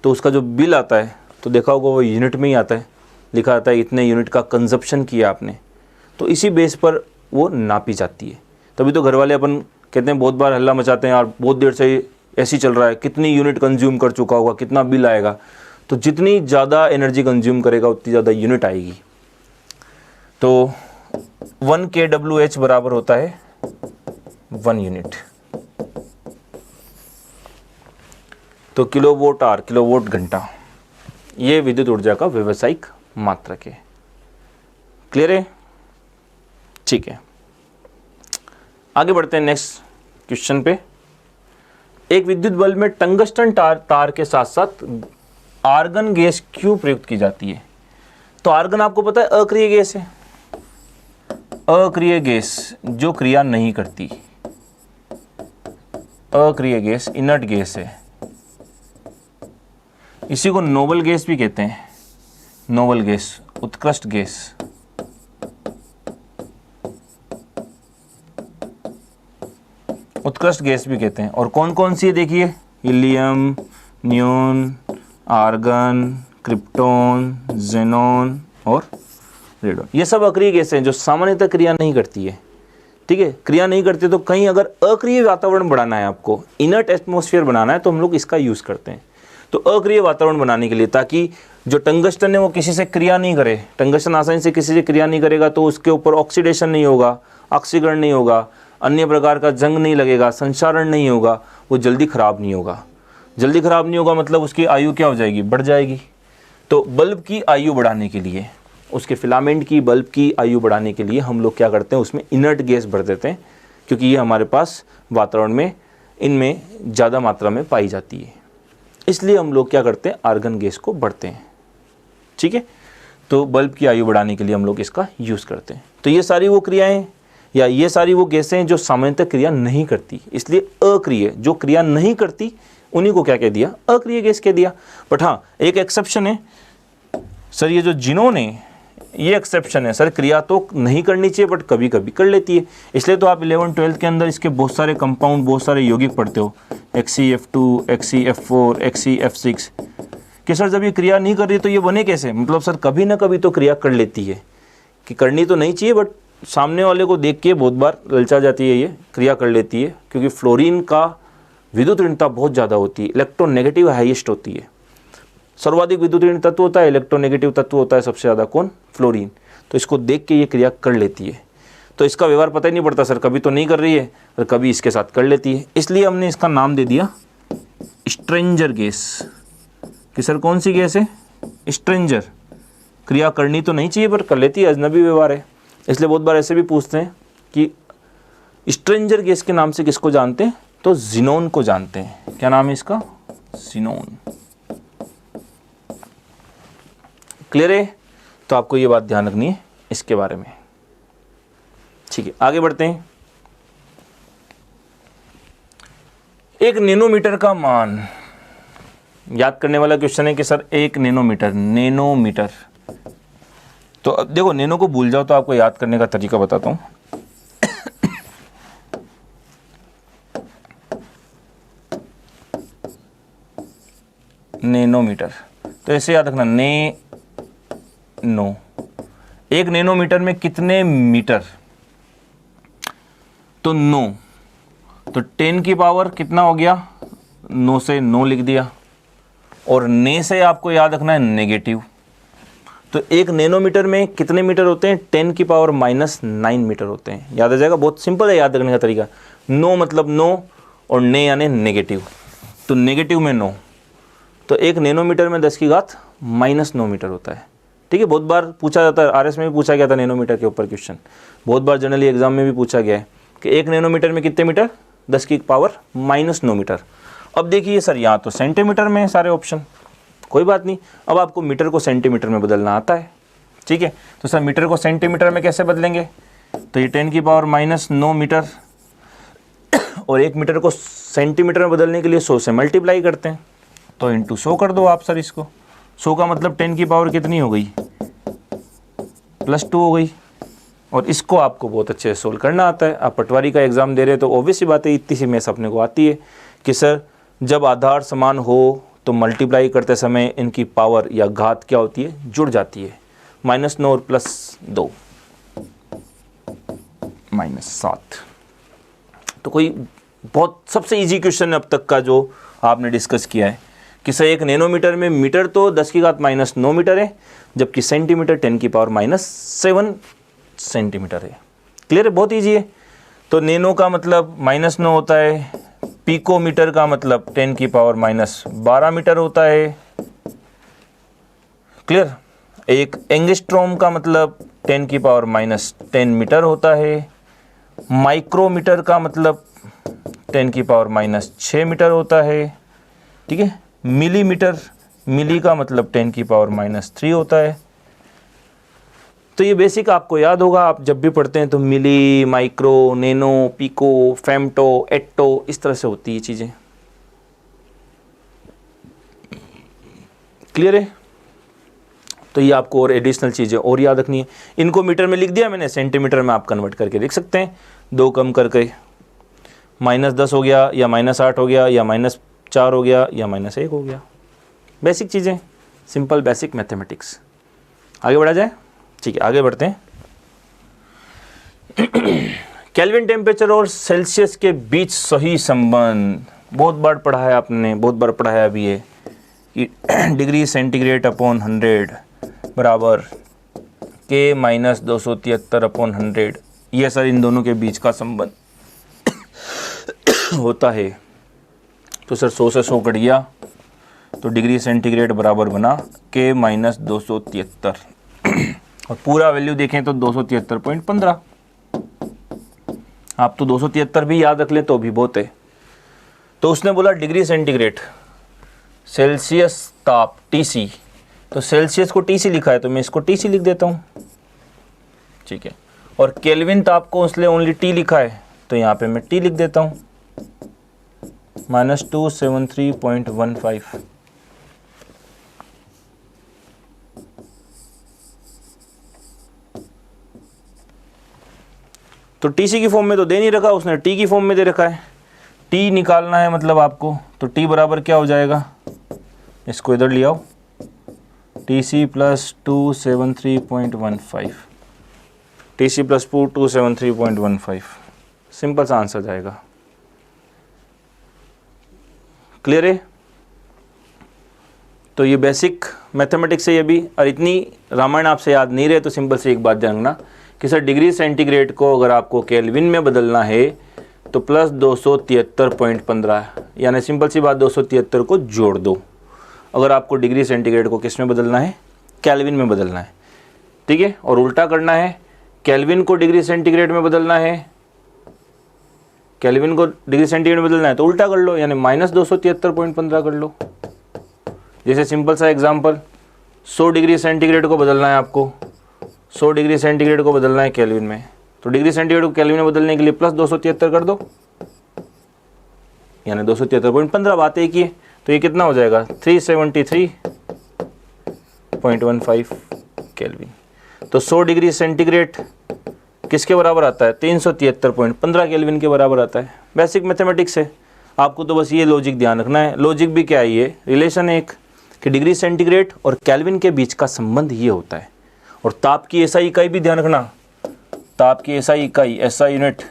तो उसका जो बिल आता है तो देखा होगा वो यूनिट में ही आता है, लिखा आता है इतने यूनिट का कंजप्शन किया आपने। तो इसी बेस पर वो नापी जाती है। तभी तो घर वाले अपन कहते हैं, बहुत बार हल्ला मचाते हैं यार बहुत देर से ऐसी चल रहा है, कितनी यूनिट कंज्यूम कर चुका होगा, कितना बिल आएगा। तो जितनी ज़्यादा एनर्जी कंज्यूम करेगा उतनी ज़्यादा यूनिट आएगी। तो 1 kWh बराबर होता है 1 यूनिट। तो किलोवोट आवर, किलोवोट घंटा, ये विद्युत ऊर्जा का व्यावसायिक मात्रक है। क्लियर है? ठीक है, आगे बढ़ते हैं नेक्स्ट क्वेश्चन पे। एक विद्युत बल्ब में टंगस्टन तार के साथ साथ आर्गन गैस क्यों प्रयुक्त की जाती है? तो आर्गन आपको पता है अक्रिय गैस है, अक्रिय गैस जो क्रिया नहीं करती, अक्रिय गैस इनर्ट गैस है, इसी को नोबल गैस भी कहते हैं, नोबल गैस, उत्कृष्ट गैस। उत्कृष्ट गैस भी कहते हैं। और कौन कौन सी है देखिए, helium, neon, argon, krypton, xenon और रेडॉन, ये सब अक्रिय गैस हैं जो सामान्यतः क्रिया नहीं करती है। ठीक है, क्रिया नहीं करती, तो कहीं अगर अक्रिय वातावरण बनाना है आपको, इनर्ट एटमॉस्फेयर बनाना है, तो हम लोग इसका यूज़ करते हैं। तो अक्रिय वातावरण बनाने के लिए, ताकि जो टंगस्टन है वो किसी से क्रिया नहीं करे, टंगस्टन आसानी से किसी से क्रिया नहीं करेगा, तो उसके ऊपर ऑक्सीडेशन नहीं होगा, ऑक्सीकरण नहीं होगा, अन्य प्रकार का जंग नहीं लगेगा, संचारण नहीं होगा, वो जल्दी ख़राब नहीं होगा। जल्दी ख़राब नहीं होगा मतलब उसकी आयु क्या हो जाएगी, बढ़ जाएगी। तो बल्ब की आयु बढ़ाने के लिए, उसके फिलामेंट की, बल्ब की आयु बढ़ाने के लिए हम लोग क्या करते हैं, उसमें इनर्ट गैस भर देते हैं, क्योंकि ये हमारे पास वातावरण में इनमें ज़्यादा मात्रा में पाई जाती है। इसलिए हम लोग क्या करते हैं, आर्गन गैस को बढ़ते हैं। ठीक है, तो बल्ब की आयु बढ़ाने के लिए हम लोग इसका यूज़ करते हैं। तो ये सारी वो क्रियाएं या ये सारी वो गैसें हैं जो सामान्यतः क्रिया नहीं करती, इसलिए अक्रिय, जो क्रिया नहीं करती उन्हीं को क्या कह दिया, अक्रिय गैस कह दिया। बट हाँ, एक एक्सेप्शन है सर, ये जो जिनोन है ये एक्सेप्शन है सर, क्रिया तो नहीं करनी चाहिए बट कभी कभी कर लेती है। इसलिए तो आप 11th-12th के अंदर इसके बहुत सारे कंपाउंड, बहुत सारे यौगिक पढ़ते हो, XeF2, XeF4, XeF6, कि सर जब ये क्रिया नहीं कर रही तो ये बने कैसे, मतलब सर कभी ना कभी तो क्रिया कर लेती है, कि करनी तो नहीं चाहिए बट सामने वाले को देख के बहुत बार ललचा जाती है, ये क्रिया कर लेती है, क्योंकि फ्लोरीन का विद्युत ऋणता बहुत ज़्यादा होती है, इलेक्ट्रोनेगेटिव हाईएस्ट होती है। सर्वाधिक विद्युत ऋण तत्व होता है, इलेक्ट्रोनेगेटिव तत्व होता है सबसे ज़्यादा कौन, फ्लोरीन। तो इसको देख के ये क्रिया कर लेती है। तो इसका व्यवहार पता ही नहीं पड़ता सर, कभी तो नहीं कर रही है और कभी इसके साथ कर लेती है, इसलिए हमने इसका नाम दे दिया स्ट्रेंजर गैस। कि सर कौन सी गैस है, स्ट्रेंजर, क्रिया करनी तो नहीं चाहिए पर कर लेती है, अजनबी व्यवहार है। इसलिए बहुत बार ऐसे भी पूछते हैं कि स्ट्रेंजर गैस के नाम से किसको जानते हैं, तो जिनोन को जानते हैं। क्या नाम है इसका, जिनोन। क्लियर है? तो आपको ये बात ध्यान रखनी है इसके बारे में। ठीक है, आगे बढ़ते हैं। एक नैनोमीटर का मान याद करने वाला क्वेश्चन है कि सर एक नैनोमीटर, नैनोमीटर, तो अब देखो नैनो को भूल जाओ तो आपको याद करने का तरीका बताता हूं। नैनोमीटर, तो ऐसे याद रखना, एक नैनोमीटर में कितने मीटर, तो 9, तो 10 की पावर कितना हो गया, 9 से 9 लिख दिया, और ने से आपको याद रखना है नेगेटिव। तो एक नैनोमीटर में कितने मीटर होते हैं, 10 की पावर -9 मीटर होते हैं। याद आ जाएगा, बहुत सिंपल है याद रखने का तरीका। 9 मतलब 9 और ने यानी नेगेटिव, तो नेगेटिव में 9, तो एक नैनोमीटर में 10 की घात -9 मीटर होता है। ठीक है, बहुत बार पूछा जाता है, आरएस में भी पूछा गया था नैनोमीटर के ऊपर क्वेश्चन, बहुत बार जनरली एग्जाम में भी पूछा गया है कि एक नैनोमीटर में कितने मीटर, 10 की पावर -9 मीटर। अब देखिए सर यहाँ तो सेंटीमीटर में है सारे ऑप्शन, कोई बात नहीं, अब आपको मीटर को सेंटीमीटर में बदलना आता है। ठीक है, तो सर मीटर को सेंटीमीटर में कैसे बदलेंगे, तो ये 10 की पावर -9 मीटर, और एक मीटर को सेंटीमीटर में बदलने के लिए 100 से मल्टीप्लाई करते हैं, तो इंटू 100 कर दो आप सर इसको। 100 का मतलब 10 की पावर कितनी हो गई, +2 हो गई। और इसको आपको बहुत अच्छे से सोल्व करना आता है। आप पटवारी का एग्जाम दे रहे हैं तो ऑब्वियस सी बात है, इतनी सी मैथ अपने को आती है कि सर जब आधार समान हो तो मल्टीप्लाई करते समय इनकी पावर या घात क्या होती है, जुड़ जाती है। -9 और +2 -7। तो कोई बहुत सबसे इजी क्वेश्चन अब तक का जो आपने डिस्कस किया है कि सर एक नैनोमीटर में मीटर तो 10 की घात -9 मीटर है, जबकि सेंटीमीटर 10 की पावर -7 सेंटीमीटर है। क्लियर है, बहुत ईजी है। तो नैनो का मतलब -9 होता है, पिकोमीटर का मतलब 10 की पावर माइनस 12 मीटर होता है। क्लियर। एक एंगस्ट्रॉम का मतलब 10 की पावर माइनस 10 मीटर होता है। माइक्रोमीटर का मतलब 10 की पावर माइनस 6 मीटर होता है। ठीक है। मिलीमीटर, मिली का मतलब 10 की पावर माइनस 3 होता है। तो ये बेसिक आपको याद होगा, आप जब भी पढ़ते हैं तो milli, micro, nano, pico, femto, atto, इस तरह से होती है चीज़ें। क्लियर है। तो ये आपको और एडिशनल चीज़ें और याद रखनी है। इनको मीटर में लिख दिया मैंने, सेंटीमीटर में आप कन्वर्ट करके लिख सकते हैं। 2 कम करके -10 हो गया, या -8 हो गया, या -4 हो गया, या -1 हो गया। बेसिक चीज़ें, सिंपल बेसिक मैथमेटिक्स। आगे बढ़ा जाए। ठीक है, आगे बढ़ते हैं। केल्विन टेम्परेचर और सेल्सियस के बीच सही संबंध बहुत बार पढ़ा है आपने, बहुत बार पढ़ा है अभी ये कि डिग्री सेंटीग्रेड अपॉन 100 बराबर K माइनस 273 अपॉन 100। ये सर इन दोनों के बीच का संबंध होता है। तो सर 100 से 100 कट गया, तो डिग्री सेंटीग्रेड बराबर बना K माइनस 273 और पूरा वैल्यू देखें तो 273.15। आप तो 273 भी याद रख लें तो भी बहुत है। तो उसने बोला डिग्री सेंटीग्रेड, सेल्सियस ताप TC, तो सेल्सियस को TC लिखा है तो मैं इसको TC लिख देता हूँ। ठीक है। और केल्विन ताप को उसने ओनली T लिखा है तो यहाँ पे मैं T लिख देता हूँ, -273.15। तो TC की फॉर्म में तो दे नहीं रखा उसने, T की फॉर्म में दे रखा है। T निकालना है मतलब आपको, तो T बराबर क्या हो जाएगा, इसको इधर ले आओ, TC plus 273.15, TC plus 273.15। Simple सा आंसर जाएगा। क्लियर है। तो ये बेसिक मैथमेटिक्स है ये भी। और इतनी रामायण आपसे याद नहीं रहे तो सिंपल से एक बात जानना कि सर डिग्री सेंटीग्रेड को अगर आपको केल्विन में बदलना है तो प्लस 273.15, यानी सिंपल सी बात 273 को जोड़ दो। अगर आपको डिग्री सेंटीग्रेड को किस में बदलना है, केल्विन में बदलना है। ठीक है। और उल्टा करना है, केल्विन को डिग्री सेंटीग्रेड में बदलना है, केल्विन को डिग्री सेंटीग्रेड में बदलना है तो उल्टा कर लो, यानी -273.15 कर लो। जैसे सिंपल सा एग्जांपल, 100 डिग्री सेंटीग्रेड को बदलना है आपको, 100 डिग्री सेंटीग्रेड को बदलना है केल्विन में, तो डिग्री सेंटीग्रेड को केल्विन में बदलने के लिए प्लस 273 कर दो, यानी 273.15। बात एक ही है। तो ये कितना हो जाएगा, 373.15 केल्विन। तो 100 डिग्री सेंटीग्रेड किसके बराबर आता है, 373.15 केल्विन के बराबर आता है। बेसिक मैथमेटिक्स है, आपको तो बस ये लॉजिक ध्यान रखना है। लॉजिक भी क्या है, ये रिलेशन है एक कि डिग्री सेंटीग्रेड और केल्विन के बीच का संबंध ये होता है। और ताप की SI इकाई भी ध्यान रखना, ताप की SI इकाई, SI यूनिट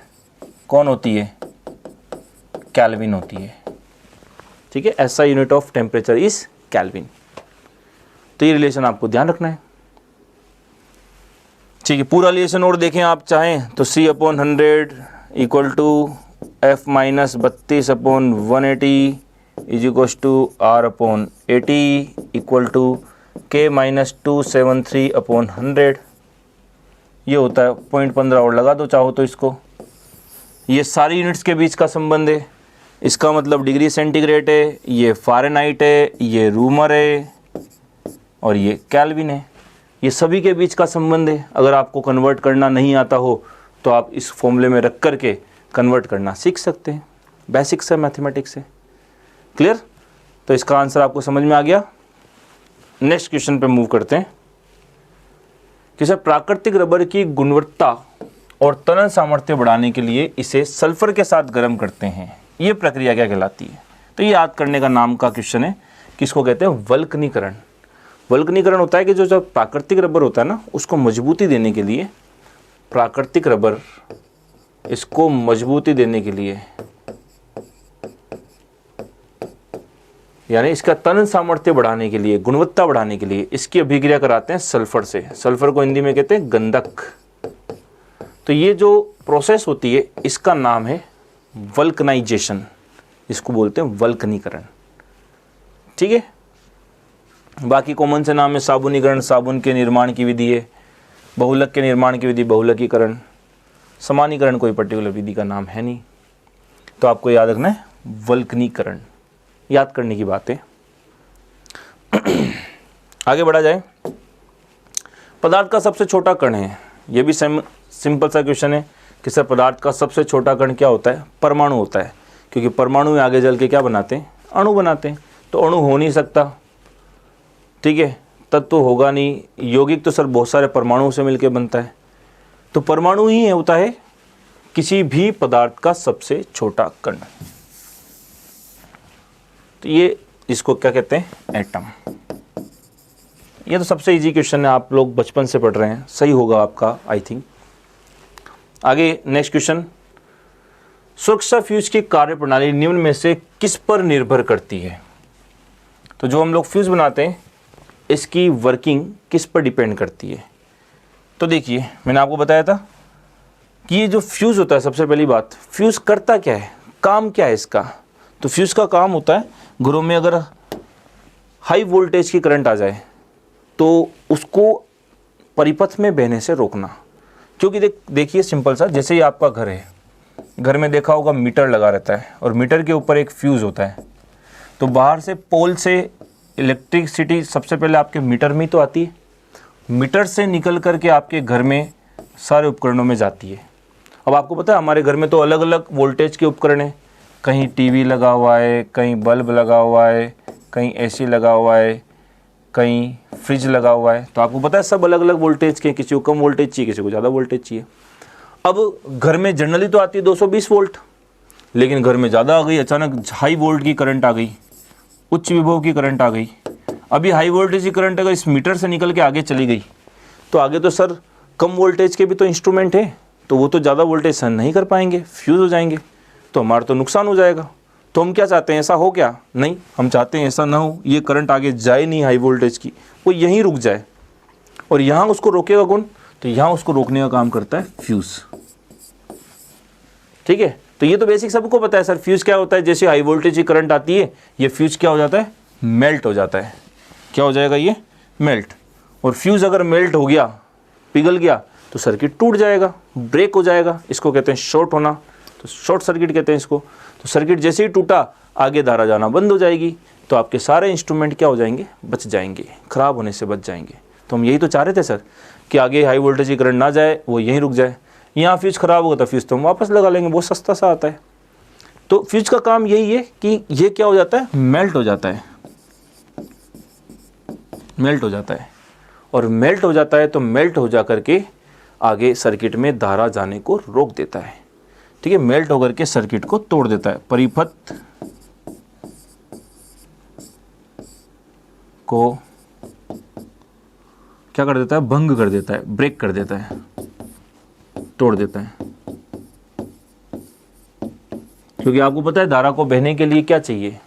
कौन होती है, केल्विन होती है। ठीक है। SI unit of temperature is kelvin. तो ये रिलेशन आपको ध्यान रखना है। ठीक है। पूरा रिलेशन और देखें आप चाहें तो C/100 equal to F minus 32/180 is equal to R/80 equal to K minus 273/100। ये होता है 0.15 और लगा दो चाहो तो इसको। ये सारी यूनिट्स के बीच का संबंध है। इसका मतलब डिग्री सेंटीग्रेड है, ये फ़ारेनहाइट है, ये रूमर है और ये केल्विन है। ये सभी के बीच का संबंध है। अगर आपको कन्वर्ट करना नहीं आता हो तो आप इस फॉर्मूले में रख करके कन्वर्ट करना सीख सकते हैं। बेसिक्स है, मैथमेटिक्स है। क्लियर। तो इसका आंसर आपको समझ में आ गया। नेक्स्ट क्वेश्चन पे मूव करते हैं कि सर प्राकृतिक रबर की गुणवत्ता और तनन सामर्थ्य बढ़ाने के लिए इसे सल्फर के साथ गर्म करते हैं, ये प्रक्रिया क्या कहलाती है। तो ये याद करने का नाम का क्वेश्चन है। किसको कहते हैं, वल्कनीकरण। वल्कनीकरण होता है कि जो प्राकृतिक रबर होता है ना, उसको मजबूती देने के लिए, प्राकृतिक रबर इसको मजबूती देने के लिए, यानी इसका तनन सामर्थ्य बढ़ाने के लिए, गुणवत्ता बढ़ाने के लिए इसकी अभिक्रिया कराते हैं सल्फर से। सल्फर को हिंदी में कहते हैं गंधक। तो ये जो प्रोसेस होती है इसका नाम है वल्कनाइजेशन। इसको बोलते हैं वल्कनीकरण। ठीक है, बाकी कॉमन से नाम है साबुनीकरण, साबुन के निर्माण की विधि है, बहुलक के निर्माण की विधि बहुलकीकरण, समानीकरण कोई पर्टिकुलर विधि का नाम है नहीं, तो आपको याद रखना है वल्कनीकरण, याद करने की बात है। आगे बढ़ा जाए, पदार्थ का सबसे छोटा कण है, ये भी सिंपल सा क्वेश्चन है कि सर पदार्थ का सबसे छोटा कण क्या होता है? परमाणु होता है, क्योंकि परमाणु में आगे चल के क्या बनाते हैं? अणु बनाते हैं, तो अणु हो नहीं सकता, ठीक है, तत्व होगा नहीं, यौगिक तो सर बहुत सारे परमाणुओं से मिलकर बनता है, तो परमाणु ही होता है किसी भी पदार्थ का सबसे छोटा कण। तो ये इसको क्या कहते हैं? एटम। ये तो सबसे इजी क्वेश्चन है, आप लोग बचपन से पढ़ रहे हैं, सही होगा आपका आई थिंक। आगे नेक्स्ट क्वेश्चन, सुरक्षा फ्यूज की कार्यप्रणाली निम्न में से किस पर निर्भर करती है? तो जो हम लोग फ्यूज बनाते हैं इसकी वर्किंग किस पर डिपेंड करती है? तो देखिए, मैंने आपको बताया था कि ये जो फ्यूज होता है, सबसे पहली बात, फ्यूज करता क्या है, काम क्या है इसका? तो फ्यूज का काम होता है, घरों में अगर हाई वोल्टेज की करंट आ जाए तो उसको परिपथ में बहने से रोकना। क्योंकि देखिए सिंपल सा, जैसे ही आपका घर है, घर में देखा होगा मीटर लगा रहता है और मीटर के ऊपर एक फ्यूज़ होता है, तो बाहर से पोल से इलेक्ट्रिसिटी सबसे पहले आपके मीटर में तो आती है, मीटर से निकल करके आपके घर में सारे उपकरणों में जाती है। अब आपको पता है हमारे घर में तो अलग अलग वोल्टेज के उपकरण हैं, कहीं टीवी लगा हुआ है, कहीं बल्ब लगा हुआ है, कहीं एसी लगा हुआ है, कहीं फ्रिज लगा हुआ है, तो आपको पता है सब अलग अलग वोल्टेज के, किसी को कम वोल्टेज चाहिए, किसी को ज़्यादा वोल्टेज चाहिए। अब घर में जनरली तो आती है 220 वोल्ट, लेकिन घर में ज़्यादा आ गई, अचानक हाई वोल्ट की करंट आ गई, उच्च विभव की करंट आ गई। अभी हाई वोल्टेज की करंट अगर इस मीटर से निकल के आगे चली गई तो आगे तो सर कम वोल्टेज के भी तो इंस्ट्रूमेंट है, तो वो तो ज़्यादा वोल्टेज सहन नहीं कर पाएंगे, फ्यूज़ हो जाएंगे, तो हमारा तो नुकसान हो जाएगा। तो हम क्या चाहते हैं, ऐसा हो क्या? नहीं, हम चाहते हैं ऐसा ना हो, ये करंट आगे जाए नहीं हाई वोल्टेज की, वो यहीं रुक जाए। और यहाँ उसको रोकेगा कौन? तो यहाँ उसको रोकने का काम करता है फ्यूज़। ठीक है, तो ये तो बेसिक सबको पता है सर, फ्यूज़ क्या होता है? जैसे हाई वोल्टेज की करंट आती है, ये फ्यूज़ क्या हो जाता है? मेल्ट हो जाता है। क्या हो जाएगा? ये मेल्ट। और फ्यूज़ अगर मेल्ट हो गया, पिघल गया, तो सर्किट टूट जाएगा, ब्रेक हो जाएगा, इसको कहते हैं शॉर्ट होना, तो शॉर्ट सर्किट कहते हैं इसको। तो सर्किट जैसे ही टूटा, आगे धारा जाना बंद हो जाएगी, तो आपके सारे इंस्ट्रूमेंट क्या हो जाएंगे? बच जाएंगे, खराब होने से बच जाएंगे। तो हम यही तो चाह रहे थे सर कि आगे हाई वोल्टेज की करंट ना जाए, वो यहीं रुक जाए। यहाँ फ्यूज खराब होगा तो फ्यूज तो हम वापस लगा लेंगे, बहुत सस्ता सा आता है। तो फ्यूज का काम यही है कि ये क्या हो जाता है? मेल्ट हो जाता है, मेल्ट हो जाता है। और मेल्ट हो जाता है तो मेल्ट हो जा करके आगे सर्किट में धारा जाने को रोक देता है। ठीक है, मेल्ट होकर के सर्किट को तोड़ देता है, परिपथ को क्या कर देता है? भंग कर देता है, ब्रेक कर देता है, तोड़ देता है। क्योंकि आपको पता है धारा को बहने के लिए क्या चाहिए?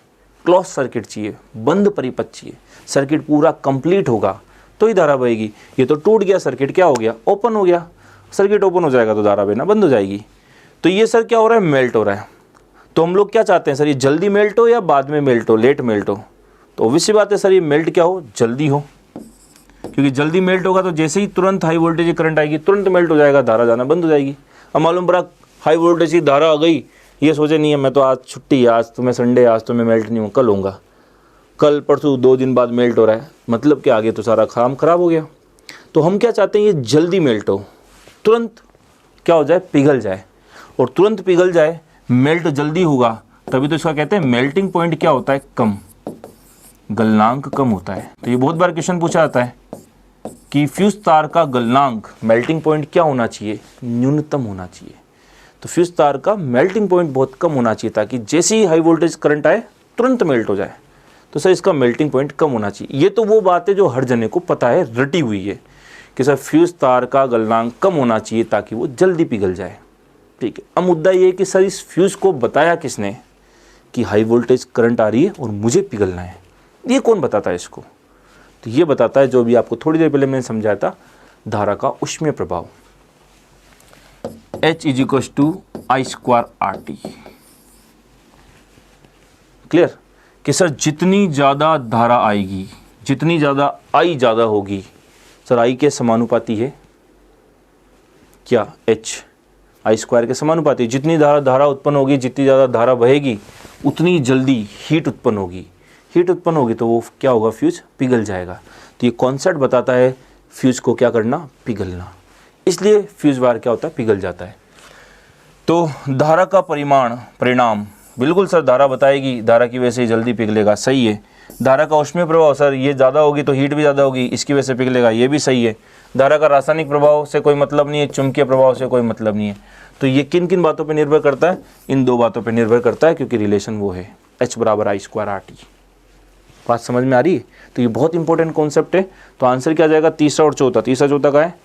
क्लोज सर्किट चाहिए, बंद परिपथ चाहिए। सर्किट पूरा कंप्लीट होगा तो ही धारा बहेगी। ये तो टूट गया सर्किट, क्या हो गया? ओपन हो गया। सर्किट ओपन हो जाएगा तो धारा बहना बंद हो जाएगी। तो ये सर क्या हो रहा है? मेल्ट हो रहा है। तो हम लोग क्या चाहते हैं सर, ये जल्दी मेल्ट हो या बाद में मेल्ट हो, लेट मेल्ट हो? तो ऑब्वियस सी बात है सर, ये मेल्ट क्या हो? जल्दी हो। क्योंकि जल्दी मेल्ट होगा तो जैसे ही तुरंत हाई वोल्टेज की करंट आएगी, तुरंत मेल्ट हो जाएगा, धारा जाना बंद हो जाएगी। अब मालूम पड़ा हाई वोल्टेज की धारा आ गई, ये सोचे नहीं है मैं तो आज छुट्टी है, आज तो मैं संडे, आज तो मैं मेल्ट नहीं हूँ, कल होऊंगा, कल परसों 2 दिन बाद मेल्ट हो रहा है, मतलब कि आगे तो सारा काम खराब हो गया। तो हम क्या चाहते हैं? ये जल्दी मेल्ट हो, तुरंत क्या हो जाए? पिघल जाए। और तुरंत पिघल जाए, मेल्ट जल्दी होगा, तभी तो इसका कहते हैं मेल्टिंग पॉइंट क्या होता है? कम, गलनांक कम होता है। तो ये बहुत बार क्वेश्चन पूछा जाता है कि फ्यूज तार का गलनांक, मेल्टिंग पॉइंट क्या होना चाहिए? न्यूनतम होना चाहिए। तो फ्यूज तार का मेल्टिंग पॉइंट बहुत कम होना चाहिए, ताकि जैसे ही हाई वोल्टेज करंट आए तुरंत मेल्ट हो जाए। तो सर इसका मेल्टिंग पॉइंट कम होना चाहिए। ये तो वो बात है जो हर जने को पता है, रटी हुई है कि सर फ्यूज तार का गलनांक कम होना चाहिए ताकि वो जल्दी पिघल जाए। ठीक है, अब मुद्दा ये है कि सर इस फ्यूज को बताया किसने कि हाई वोल्टेज करंट आ रही है और मुझे पिघलना है? ये कौन बताता है इसको? तो ये बताता है जो भी आपको थोड़ी देर पहले मैंने समझाया था, धारा का ऊष्मीय प्रभाव, H = I² RT। क्लियर, कि सर जितनी ज़्यादा धारा आएगी, जितनी ज़्यादा आई ज़्यादा होगी, सर आई के समानुपाती है क्या, एच आई स्क्वायर के समानुपाती है। जितनी धारा उत्पन्न होगी, जितनी ज़्यादा धारा बहेगी, उतनी जल्दी हीट उत्पन्न होगी। हीट उत्पन्न होगी तो वो क्या होगा, फ्यूज पिघल जाएगा। तो ये कॉन्सेप्ट बताता है फ्यूज को क्या करना, पिघलना। इसलिए फ्यूज वायर क्या होता है, पिघल जाता है। तो धारा का परिणाम बिल्कुल सर, धारा बताएगी, धारा की वजह से जल्दी पिघलेगा, सही है। धारा का ऊष्मीय प्रभाव, सर ये ज़्यादा होगी तो हीट भी ज़्यादा होगी, इसकी वजह से पिघलेगा, ये भी सही है। धारा का रासायनिक प्रभाव से कोई मतलब नहीं है, चुंबकीय प्रभाव से कोई मतलब नहीं है। तो ये किन किन बातों पे निर्भर करता है, इन दो बातों पे निर्भर करता है, क्योंकि रिलेशन वो है H बराबर I स्क्वायर RT। बात समझ में आ रही है? तो ये बहुत इंपॉर्टेंट कॉन्सेप्ट है। तो आंसर क्या जाएगा, तीसरा और चौथा। तीसरा चौथा का है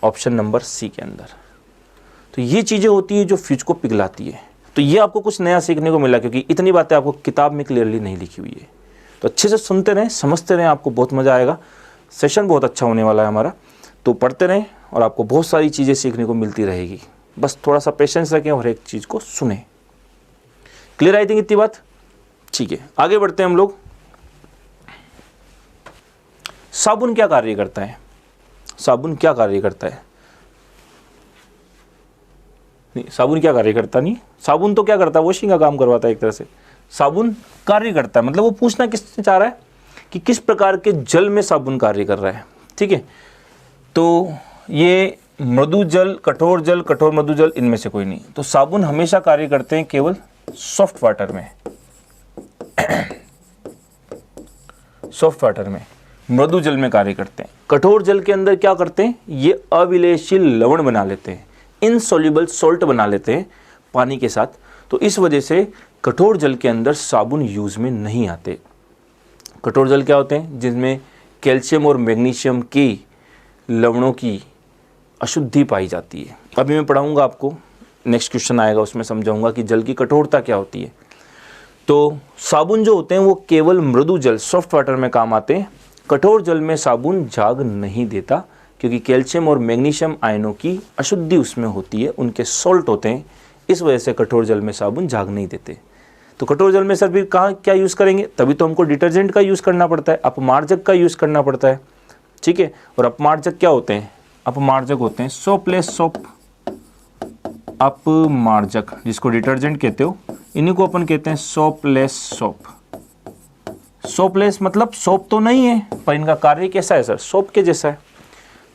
ऑप्शन नंबर सी के अंदर। तो ये चीज़ें होती है जो फ्यूज को पिघलाती है। तो ये आपको कुछ नया सीखने को मिला, क्योंकि इतनी बातें आपको किताब में क्लियरली नहीं लिखी हुई है। तो अच्छे से सुनते रहें, समझते रहें, आपको बहुत मज़ा आएगा। सेशन बहुत अच्छा होने वाला है हमारा। तो पढ़ते रहें और आपको बहुत सारी चीज़ें सीखने को मिलती रहेगी। बस थोड़ा सा पेशेंस रखें और एक चीज़ को सुने। क्लियर आई थिंक इतनी बात? ठीक है, आगे बढ़ते हैं हम लोग। साबुन क्या कार्य करता है? साबुन क्या कार्य करता है? नहीं, साबुन क्या कार्य करता नहीं, साबुन तो क्या करता है, वॉशिंग का काम करवाता है एक तरह से। साबुन कार्य करता है, मतलब वो पूछना किस चाह रहा है कि किस प्रकार के जल में साबुन कार्य कर रहा है। ठीक है, तो ये मृदु जल, कठोर जल, कठोर मृदु जल, इनमें से कोई नहीं। तो साबुन हमेशा कार्य करते हैं केवल सॉफ्ट वाटर में, सॉफ्ट वाटर में, मृदु जल में कार्य करते हैं। कठोर जल के अंदर क्या करते हैं, ये अविलेयशील लवण बना लेते हैं, इनसॉल्युबल सॉल्ट बना लेते हैं पानी के साथ। तो इस वजह से कठोर जल के अंदर साबुन यूज में नहीं आते। कठोर जल क्या होते हैं, जिसमें कैल्शियम और मैग्नीशियम की लवणों की अशुद्धि पाई जाती है। अभी मैं पढ़ाऊंगा आपको, नेक्स्ट क्वेश्चन आएगा उसमें समझाऊंगा कि जल की कठोरता क्या होती है। तो साबुन जो होते हैं वो केवल मृदु जल, सॉफ्ट वाटर में काम आते हैं। कठोर जल में साबुन झाग नहीं देता, क्योंकि कैल्शियम और मैग्नीशियम आयनों की अशुद्धि उसमें होती है, उनके सॉल्ट होते हैं। इस वजह से कठोर जल में साबुन झाग नहीं देते। तो कठोर जल में सर भी कहाँ क्या यूज़ करेंगे, तभी तो हमको डिटर्जेंट का यूज़ करना पड़ता है, अपमार्जक का यूज़ करना पड़ता है। ठीक है, और अपमार्जक क्या होते हैं, अपमार्जक होते हैं सोपलेस सोप, अपमार्जक जिसको डिटर्जेंट कहते हो, इन्हीं को अपन कहते हैं सोपलेस सोप। सोपलेस मतलब सोप तो नहीं है, पर इनका कार्य कैसा है सर, सोप के जैसा है।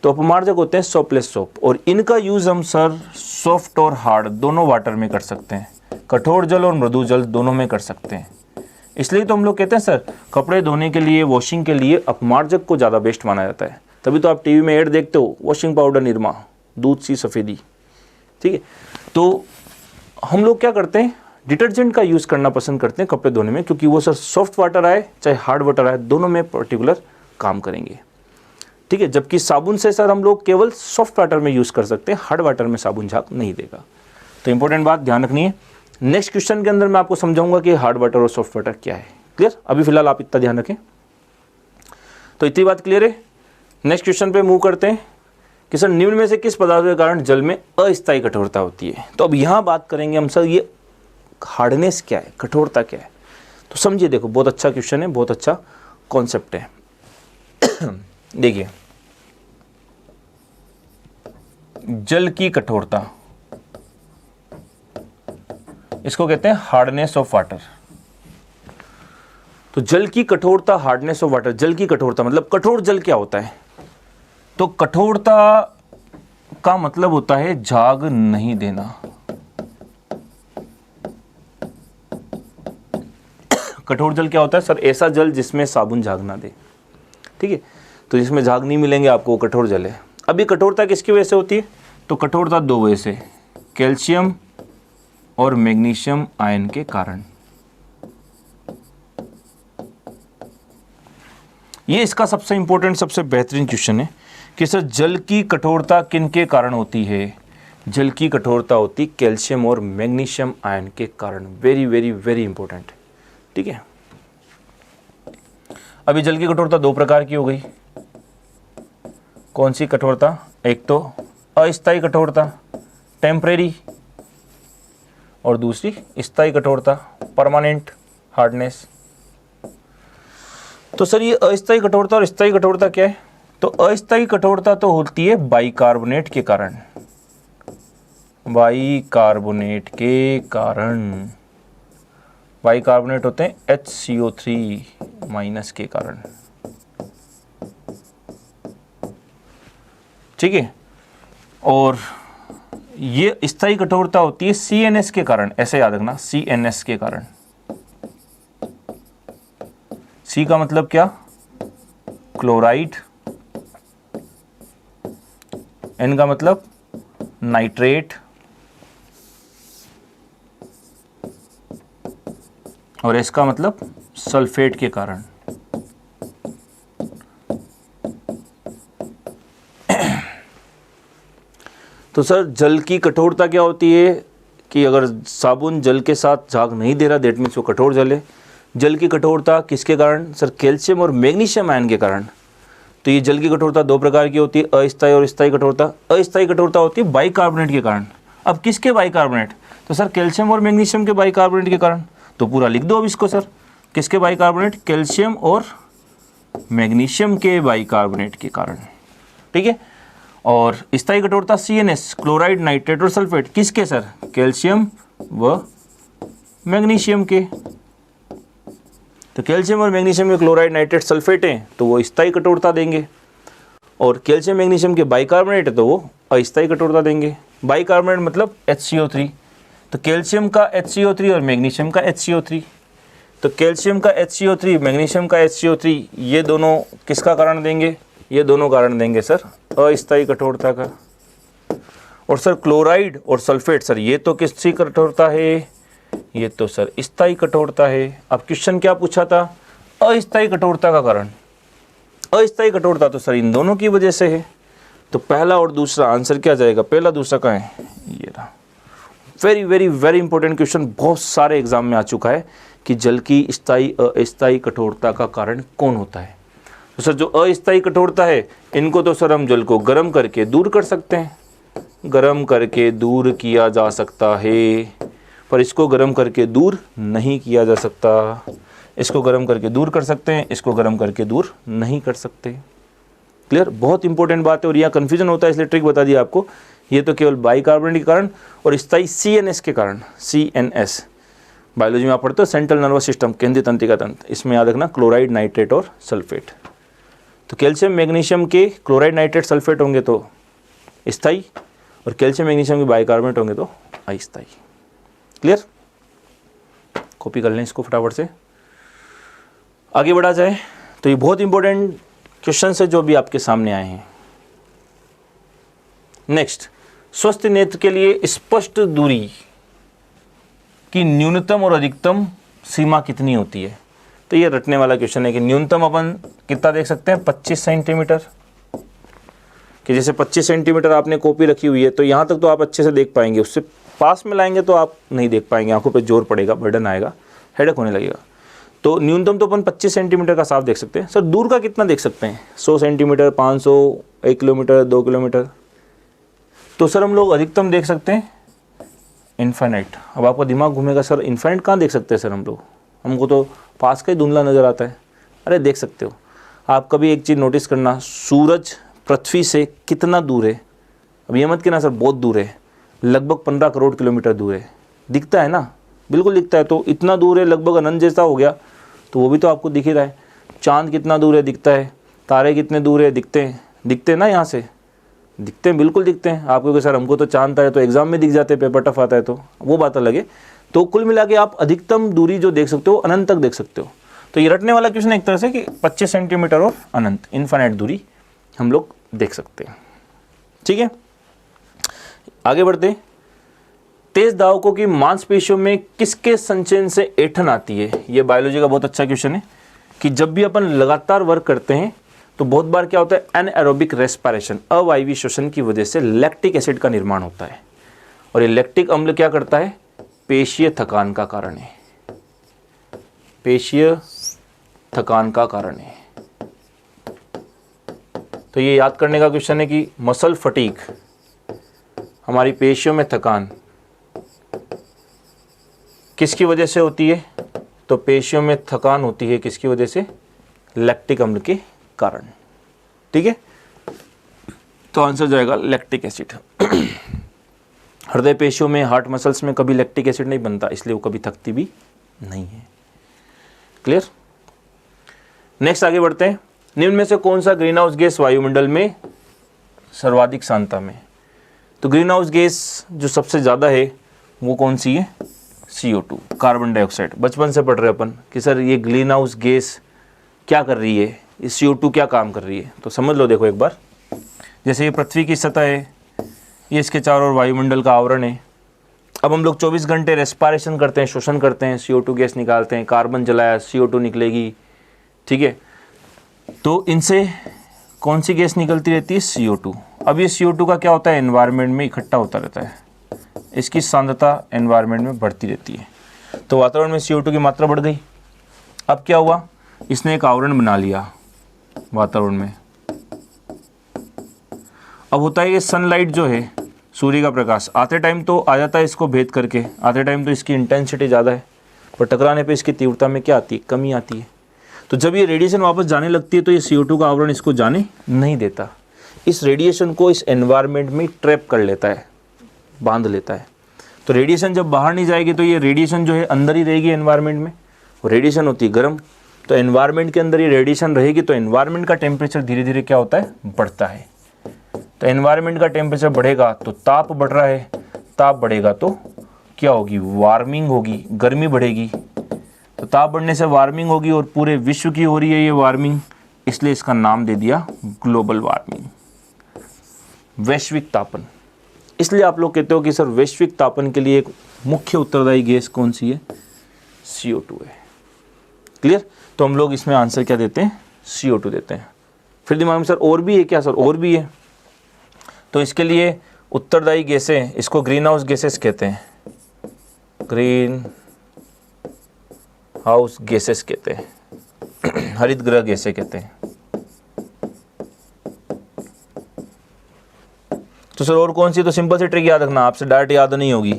तो अपमार्जक होते हैं सोपलेस सोप, और इनका यूज़ हम सर सॉफ्ट और हार्ड दोनों वाटर में कर सकते हैं, कठोर जल और मृदु जल दोनों में कर सकते हैं। इसलिए तो हम लोग कहते हैं सर कपड़े धोने के लिए, वॉशिंग के लिए अपमार्जक को ज़्यादा बेस्ट माना जाता है। तभी तो आप टीवी में ऐड देखते हो, वॉशिंग पाउडर निरमा, दूध सी सफ़ेदी। ठीक है, तो हम लोग क्या करते हैं, डिटर्जेंट का यूज़ करना पसंद करते हैं कपड़े धोने में, क्योंकि वो सर सॉफ्ट वाटर आए चाहे हार्ड वाटर आए, दोनों में पर्टिकुलर काम करेंगे। ठीक है, जबकि साबुन से सर हम लोग केवल सॉफ्ट वाटर में यूज़ कर सकते हैं, हार्ड वाटर में साबुन झाग नहीं देगा। तो इंपॉर्टेंट बात ध्यान रखनी है। नेक्स्ट क्वेश्चन के अंदर मैं आपको समझाऊंगा कि हार्ड वाटर और सॉफ्ट वाटर क्या है। क्लियर? अभी फिलहाल आप इतना ध्यान रखें। तो इतनी बात क्लियर है। नेक्स्ट क्वेश्चन पे मूव करते हैं कि सर निम्न में से किस पदार्थ के कारण जल में अस्थायी कठोरता होती है। तो अब यहाँ बात करेंगे हम सर ये हार्डनेस क्या है, कठोरता क्या है। तो समझिए, देखो बहुत अच्छा क्वेश्चन है, बहुत अच्छा कॉन्सेप्ट है। देखिए, जल की कठोरता, इसको कहते हैं हार्डनेस ऑफ वाटर। तो जल की कठोरता, हार्डनेस ऑफ वाटर, जल की कठोरता मतलब कठोर जल क्या होता है। तो कठोरता का मतलब होता है झाग नहीं देना। कठोर जल क्या होता है सर, ऐसा जल जिसमें साबुन झाग ना दे। ठीक है, तो जिसमें झाग नहीं मिलेंगे आपको, वो कठोर जल है। अभी कठोरता किसकी वजह से होती है, तो कठोरता दो वजह से, कैल्शियम और मैग्नीशियम आयन के कारण। ये इसका सबसे इंपॉर्टेंट, सबसे बेहतरीन क्वेश्चन है कि सर जल की कठोरता किन के कारण होती है। जल की कठोरता होती कैल्शियम और मैग्नीशियम आयन के कारण। Very very very important. ठीक है, अभी जल की कठोरता दो प्रकार की हो गई। कौन सी कठोरता, एक तो अस्थायी कठोरता टेम्परेरी, और दूसरी स्थायी कठोरता परमानेंट हार्डनेस। तो सर ये अस्थायी कठोरता और स्थायी कठोरता क्या है? तो अस्थायी कठोरता तो होती है बाइकार्बोनेट के कारण, बाइकार्बोनेट के कारण, बाइकार्बोनेट होते हैं HCO3 माइनस के कारण, ठीक है। और ये स्थायी कठोरता होती है CNS के कारण, ऐसे याद रखना, CNS के कारण। C का मतलब क्या? क्लोराइड, N का मतलब नाइट्रेट, और S का मतलब सल्फेट के कारण। तो सर जल की कठोरता क्या होती है कि अगर साबुन जल के साथ झाग नहीं दे रहा, दैट मीन्स वो कठोर जल है। जल की कठोरता किसके कारण? सर कैल्शियम और मैग्नीशियम आयन के कारण। तो ये जल की कठोरता दो प्रकार की होती है, अस्थायी और स्थायी कठोरता। अस्थायी कठोरता होती है बाइकार्बोनेट के कारण। अब किसके बाइकार्बोनेट? तो सर कैल्शियम और मैग्नीशियम के बाइकार्बोनेट के कारण। तो पूरा लिख दो अब इसको सर, किसके बाइकार्बोनेट? कैल्शियम और मैग्नीशियम के बाइकार्बोनेट के कारण, ठीक है। और स्थायी कठोरता CNS, क्लोराइड, नाइट्रेट और सल्फेट, किसके सर? कैल्शियम व मैग्नीशियम के। तो कैल्शियम और मैग्नीशियम के क्लोराइड, नाइट्रेट, सल्फेट हैं तो वो स्थायी कठोरता देंगे, और कैल्शियम मैग्नीशियम के बाइकार्बोनेट है तो वो अस्थायी कठोरता देंगे। बाइकार्बोनेट मतलब HCO3, तो कैल्शियम का HCO3 और मैग्नीशियम का HCO3। तो कैल्शियम का HCO3, मैग्नीशियम का HCO3, ये दोनों किसका कारण देंगे? ये दोनों कारण देंगे सर अस्थायी कठोरता का। और सर क्लोराइड और सल्फेट, सर ये तो किसकी कठोरता है? ये तो सर स्थायी कठोरता है। अब क्वेश्चन क्या पूछा था? अस्थायी कठोरता का कारण। अस्थायी कठोरता तो सर इन दोनों की वजह से है। तो पहला और दूसरा आंसर क्या जाएगा? पहला दूसरा कहाँ है? ये रहा। Very very very important question, बहुत सारे एग्जाम में आ चुका है कि जल की स्थायी अस्थायी कठोरता का कारण कौन होता है। तो सर जो अस्थायी कठोरता है इनको तो सर हम जल को गर्म करके दूर कर सकते हैं, गर्म करके दूर किया जा सकता है, पर इसको गर्म करके दूर नहीं किया जा सकता। इसको गर्म करके दूर कर सकते हैं, इसको गर्म करके दूर नहीं कर सकते। क्लियर? बहुत इंपॉर्टेंट बात है और यहाँ कन्फ्यूजन होता है, इसलिए ट्रिक बता दिया आपको। ये तो केवल बाइकार्बोनेट के कारण और स्थायी CNS के कारण। CNS बायोलॉजी में आप पढ़ते हो, सेंट्रल नर्वस सिस्टम, केंद्रीय तंत्रिका तंत्र। इसमें याद रखना क्लोराइड, नाइट्रेट और सल्फेट। तो कैल्शियम मैग्नीशियम के क्लोराइड, नाइट्रेट, सल्फेट होंगे तो स्थायी, और कैल्शियम मैग्नीशियम के बाइकार्बोनेट होंगे तो अस्थायी। क्लियर? कॉपी कर लें इसको फटाफट से, आगे बढ़ा जाए। तो ये बहुत इंपॉर्टेंट क्वेश्चन है जो भी आपके सामने आए हैं। नेक्स्ट, स्वस्थ नेत्र के लिए स्पष्ट दूरी की न्यूनतम और अधिकतम सीमा कितनी होती है? तो ये रटने वाला क्वेश्चन है कि न्यूनतम अपन कितना देख सकते हैं? 25 सेंटीमीटर। कि जैसे 25 सेंटीमीटर आपने कॉपी रखी हुई है तो यहाँ तक तो आप अच्छे से देख पाएंगे, उससे पास में लाएंगे तो आप नहीं देख पाएंगे, आंखों पे जोर पड़ेगा, बर्डन आएगा, हेडेक होने लगेगा। तो न्यूनतम तो अपन 25 सेंटीमीटर का साफ देख सकते हैं। सर दूर का कितना देख सकते हैं? 100 सेंटीमीटर, 500, 1 किलोमीटर, 2 किलोमीटर। तो सर हम लोग अधिकतम देख सकते हैं इन्फाइनाइट। अब आपका दिमाग घूमेगा, सर इन्फाइनाइट कहाँ देख सकते हैं सर हम लोग? हमको तो पास का ही धुंधला नज़र आता है। अरे देख सकते हो आप। कभी एक चीज़ नोटिस करना, सूरज पृथ्वी से कितना दूर है? अब ये मत कहना सर बहुत दूर है, लगभग 15 करोड़ किलोमीटर दूर है। दिखता है ना? बिल्कुल दिखता है। तो इतना दूर है, लगभग अनंत जैसा हो गया, तो वो भी तो आपको दिख ही रहा है। चांद कितना दूर है? दिखता है। तारे कितने दूर है? दिखते हैं। दिखते हैं ना, यहाँ से दिखते हैं, बिल्कुल दिखते हैं आपको कि सर हमको तो चांद तारे तो एग्जाम में दिख जाते हैं, पेपर टफ आता है तो वो बात अलग है। तो कुल मिला के आप अधिकतम दूरी जो देख सकते हो अनंत तक देख सकते हो। तो ये रटने वाला क्वेश्चन एक तरह से कि 25 सेंटीमीटर और अनंत, इनफाइनाइट दूरी हम लोग देख सकते हैं। ठीक है, आगे बढ़ते। तेज धावकों की मांसपेशियों में किसके संचयन से ऐंठन आती है? ये बायोलॉजी का बहुत अच्छा क्वेश्चन है कि जब भी अपन लगातार वर्क करते हैं तो बहुत बार क्या होता है, एनएरोबिक रेस्पिरेशन, अवायवीय श्वसन की वजह से लैक्टिक एसिड का निर्माण होता है। और ये लैक्टिक अम्ल क्या करता है? पेशीय थकान का कारण है। पेशीय थकान का कारण है। तो ये याद करने का क्वेश्चन है कि मसल फटीग, हमारी पेशियों में थकान किसकी वजह से होती है? तो पेशियों में थकान होती है किसकी वजह से? लैक्टिक अम्ल के कारण। ठीक है, तो आंसर जाएगा लैक्टिक एसिड। हृदय पेशियों में, हार्ट मसल्स में कभी लैक्टिक एसिड नहीं बनता, इसलिए वो कभी थकती भी नहीं है। क्लियर? नेक्स्ट आगे बढ़ते हैं। निम्न में से कौन सा ग्रीन हाउस गैस वायुमंडल में सर्वाधिक सांद्रता में? तो ग्रीन हाउस गैस जो सबसे ज़्यादा है वो कौन सी है? CO2, carbon dioxide. बचपन से पढ़ रहे अपन कि सर ये ग्रीन हाउस गैस क्या कर रही है, ये CO2 क्या काम कर रही है। तो समझ लो, देखो एक बार, जैसे ये पृथ्वी की सतह है, ये इसके चारों ओर वायुमंडल का आवरण है। अब हम लोग 24 घंटे रेस्पिरेशन करते हैं, श्वसन करते हैं, CO2 गैस निकालते हैं, कार्बन जलाया CO2 निकलेगी। ठीक है, तो इनसे कौन सी गैस निकलती रहती है? CO2। अब ये CO2 का क्या होता है? एनवायरनमेंट में इकट्ठा होता रहता है, इसकी सांद्रता एनवायरनमेंट में बढ़ती रहती है। तो वातावरण में CO2 की मात्रा बढ़ गई। अब क्या हुआ? इसने एक आवरण बना लिया वातावरण में। अब होता है ये सनलाइट जो है, सूर्य का प्रकाश आते टाइम तो आ जाता है इसको भेद करके, आते टाइम तो इसकी इंटेंसिटी ज़्यादा है, पर टकराने पे इसकी तीव्रता में क्या आती है? कमी आती है। तो जब ये रेडिएशन वापस जाने लगती है तो ये CO2 का आवरण इसको जाने नहीं देता, इस रेडिएशन को इस एनवायरनमेंट में ट्रैप कर लेता है, बांध लेता है। तो रेडिएशन जब बाहर नहीं जाएगी तो ये रेडिएशन जो है अंदर ही रहेगी एनवायरनमेंट में। और रेडिएशन होती है गर्म, तो एनवायरनमेंट के अंदर ये रेडिएशन रहेगी, तो एनवायरनमेंट का टेम्परेचर धीरे धीरे क्या होता है? बढ़ता है। तो एनवायरनमेंट का टेम्परेचर बढ़ेगा तो ताप बढ़ रहा है, ताप बढ़ेगा तो क्या होगी? वार्मिंग होगी, गर्मी बढ़ेगी। तो ताप बढ़ने से वार्मिंग होगी और पूरे विश्व की हो रही है ये वार्मिंग, इसलिए इसका नाम दे दिया ग्लोबल वार्मिंग, वैश्विक तापन। इसलिए आप लोग कहते हो कि सर वैश्विक तापन के लिए एक मुख्य उत्तरदायी गैस कौन सी है? CO2 है। क्लियर? तो हम लोग इसमें आंसर क्या देते हैं? CO2 देते हैं। फिर दिमाग में सर और भी है क्या? सर और भी है। तो इसके लिए उत्तरदायी गैसें, इसको ग्रीन हाउस गैसेस कहते हैं, ग्रीन हाउस गैसेस कहते हैं, हरित गृह गैसें कहते हैं। तो सर और कौन सी? तो सिंपल सी ट्रिक याद रखना, आपसे डायरेक्ट याद नहीं होगी।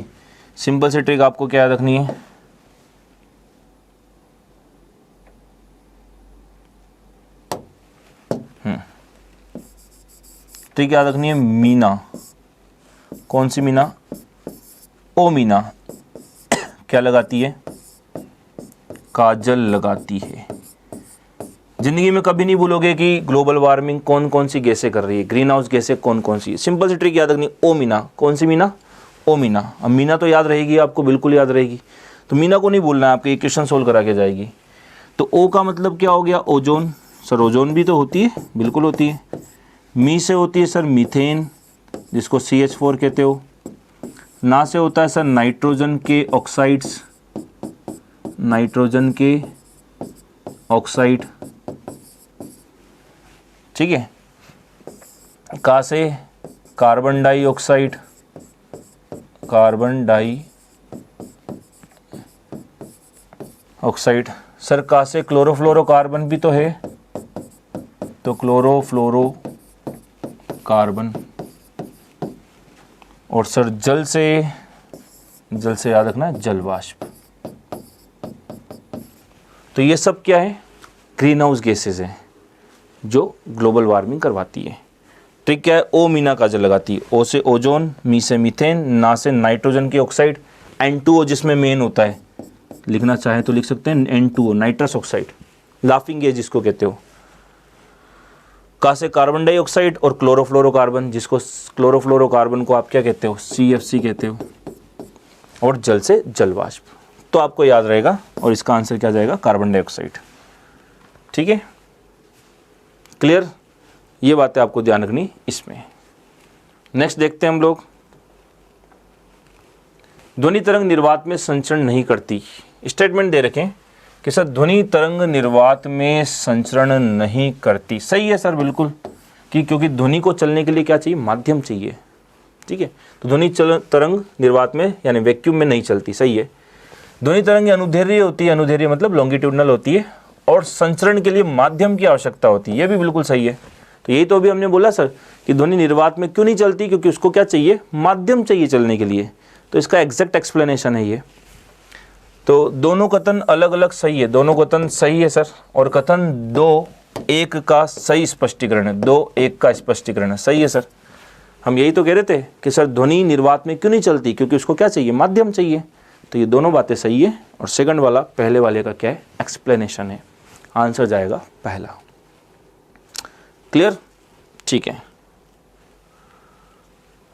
सिंपल सी ट्रिक आपको क्या याद रखनी है? ट्रिक याद रखनी है, मीना। कौन सी मीना? ओ मीना क्या लगाती है? काजल लगाती है। जिंदगी में कभी नहीं भूलोगे कि ग्लोबल वार्मिंग कौन कौन सी गैसें कर रही है, ग्रीन हाउस गैसें कौन कौन सी। सिंपल सी ट्रिक याद रखनी, ओ मीना। कौन सी मीना? ओ मीना। अब मीना तो याद रहेगी आपको, बिल्कुल याद रहेगी। तो मीना को नहीं भूलना है, आपके इक्वेशन सोल्व करा के जाएगी। तो ओ का मतलब क्या हो गया? ओजोन। सर ओजोन भी तो होती है, बिल्कुल होती है। मी से होती है सर मीथेन, जिसको CH4 कहते हो। ना से होता है सर नाइट्रोजन के ऑक्साइड्स, नाइट्रोजन के ऑक्साइड। ठीक है। का से carbon dioxide, carbon dioxide. सर का से क्लोरोफ्लोरोकार्बन भी तो है, तो क्लोरोफ्लोरोकार्बन। और सर जल से याद रखना जल वाष्प। तो ये सब क्या है? ग्रीन हाउस गैसेज हैं जो ग्लोबल वार्मिंग करवाती है। ट्रिक क्या है? ओ मीना काजल लगाती है। ओ से ओजोन, मी से मीथेन, ना से नाइट्रोजन की ऑक्साइड, N2O जिसमें मेन होता है, लिखना चाहे तो लिख सकते हैं N2O, nitrous oxide, laughing gas जिसको कहते हो। का से कार्बन डाइऑक्साइड और क्लोरोफ्लोरोकार्बन, जिसको क्लोरोफ्लोरोकार्बन को आप क्या कहते हो? CFC कहते हो। और जल से जल वाष्प। तो आपको याद रहेगा, और इसका आंसर क्या जाएगा? Carbon dioxide. ठीक है, क्लियर? ये बातें आपको ध्यान रखनी इसमें। नेक्स्ट देखते हैं हम लोग, ध्वनि तरंग निर्वात में संचरण नहीं करती। स्टेटमेंट दे रखें कि सर ध्वनि तरंग निर्वात में संचरण नहीं करती। सही है सर, बिल्कुल, कि क्योंकि ध्वनि को चलने के लिए क्या चाहिए? माध्यम चाहिए। ठीक है, तो ध्वनि तरंग निर्वात में यानी वैक्यूम में नहीं चलती। सही है। ध्वनि तरंग अनुदैर्ध्य होती है, अनुदैर्ध्य मतलब लॉन्गिट्यूडनल होती है, और संचरण के लिए माध्यम की आवश्यकता होती है। ये भी बिल्कुल सही है। तो यही तो अभी हमने बोला सर कि ध्वनि निर्वात में क्यों नहीं चलती? क्योंकि उसको क्या चाहिए? माध्यम चाहिए चलने के लिए। तो इसका एग्जैक्ट एक्सप्लेनेशन है ये। तो दोनों कथन अलग अलग सही है, दोनों कथन सही है सर, और कथन 2-1 का सही स्पष्टीकरण है, 2-1 का स्पष्टीकरण है, सही है सर। हम यही तो कह रहे थे कि सर ध्वनि निर्वात में क्यों नहीं चलती, क्योंकि उसको क्या चाहिए, माध्यम चाहिए। तो ये दोनों बातें सही है, और सेकंड वाला पहले वाले का क्या है, एक्सप्लेनेशन है। आंसर जाएगा पहला। क्लियर? ठीक है।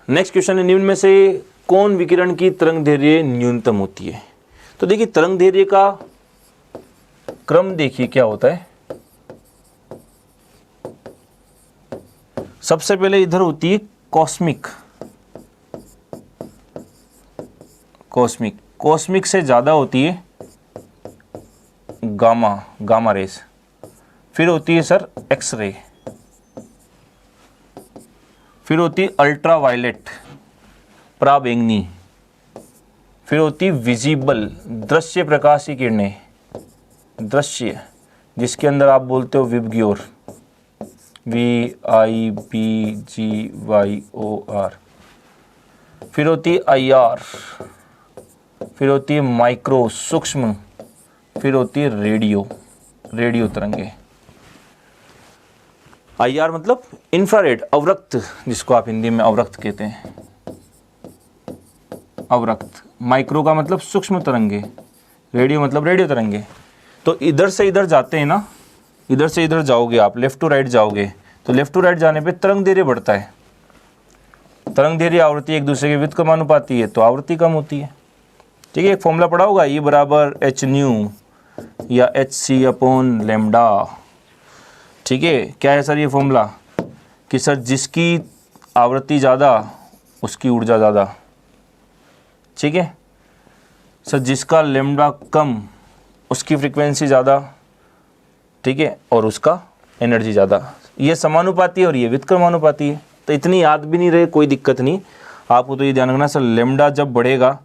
नेक्स्ट क्वेश्चन है, निम्न में से कौन विकिरण की तरंग दैर्घ्य न्यूनतम होती है? तो देखिए तरंग दैर्घ्य का क्रम देखिए क्या होता है। सबसे पहले इधर होती है कॉस्मिक, कॉस्मिक कॉस्मिक से ज़्यादा होती है गामा, गामा रेस। फिर होती है सर एक्स रे, फिर होती है अल्ट्रा वायलेट, पराबैंगनी, फिर होती है विजिबल, दृश्य प्रकाश की किरणें, दृश्य, जिसके अंदर आप बोलते हो विबग्योर, VIBGYOR। फिर होती है IR, फिर होती है माइक्रो, सूक्ष्म, फिर होती है रेडियो, रेडियो तरंगे। IR मतलब इंफ्रारेड, अवरक्त, जिसको आप हिंदी में अवरक्त कहते हैं, अवरक्त। माइक्रो का मतलब सूक्ष्म तरंगे, रेडियो मतलब रेडियो तरंगे। तो इधर से इधर जाते हैं ना, इधर से इधर जाओगे आप, लेफ्ट टू राइट जाओगे, तो लेफ्ट टू राइट जाने पे तरंग दैर्घ्य बढ़ता है। तरंग दैर्घ्य आवृत्ति एक दूसरे के व्युत्क्रमानुपाती है, तो आवृत्ति कम होती है। ठीक है, एक फॉर्मूला पढ़ा होगा, E बराबर h न्यू या HC अपॉन लैम्डा। ठीक है, क्या है सर ये फॉर्मूला, कि सर जिसकी आवृत्ति ज़्यादा उसकी ऊर्जा ज़्यादा। ठीक है सर, जिसका लैम्डा कम उसकी फ्रीक्वेंसी ज़्यादा। ठीक है, और उसका एनर्जी ज़्यादा। ये समानुपाती है और ये व्युत्क्रमानुपाती है। तो इतनी याद भी नहीं रहे, कोई दिक्कत नहीं, आपको तो ये ध्यान रखना सर, लैम्डा जब बढ़ेगा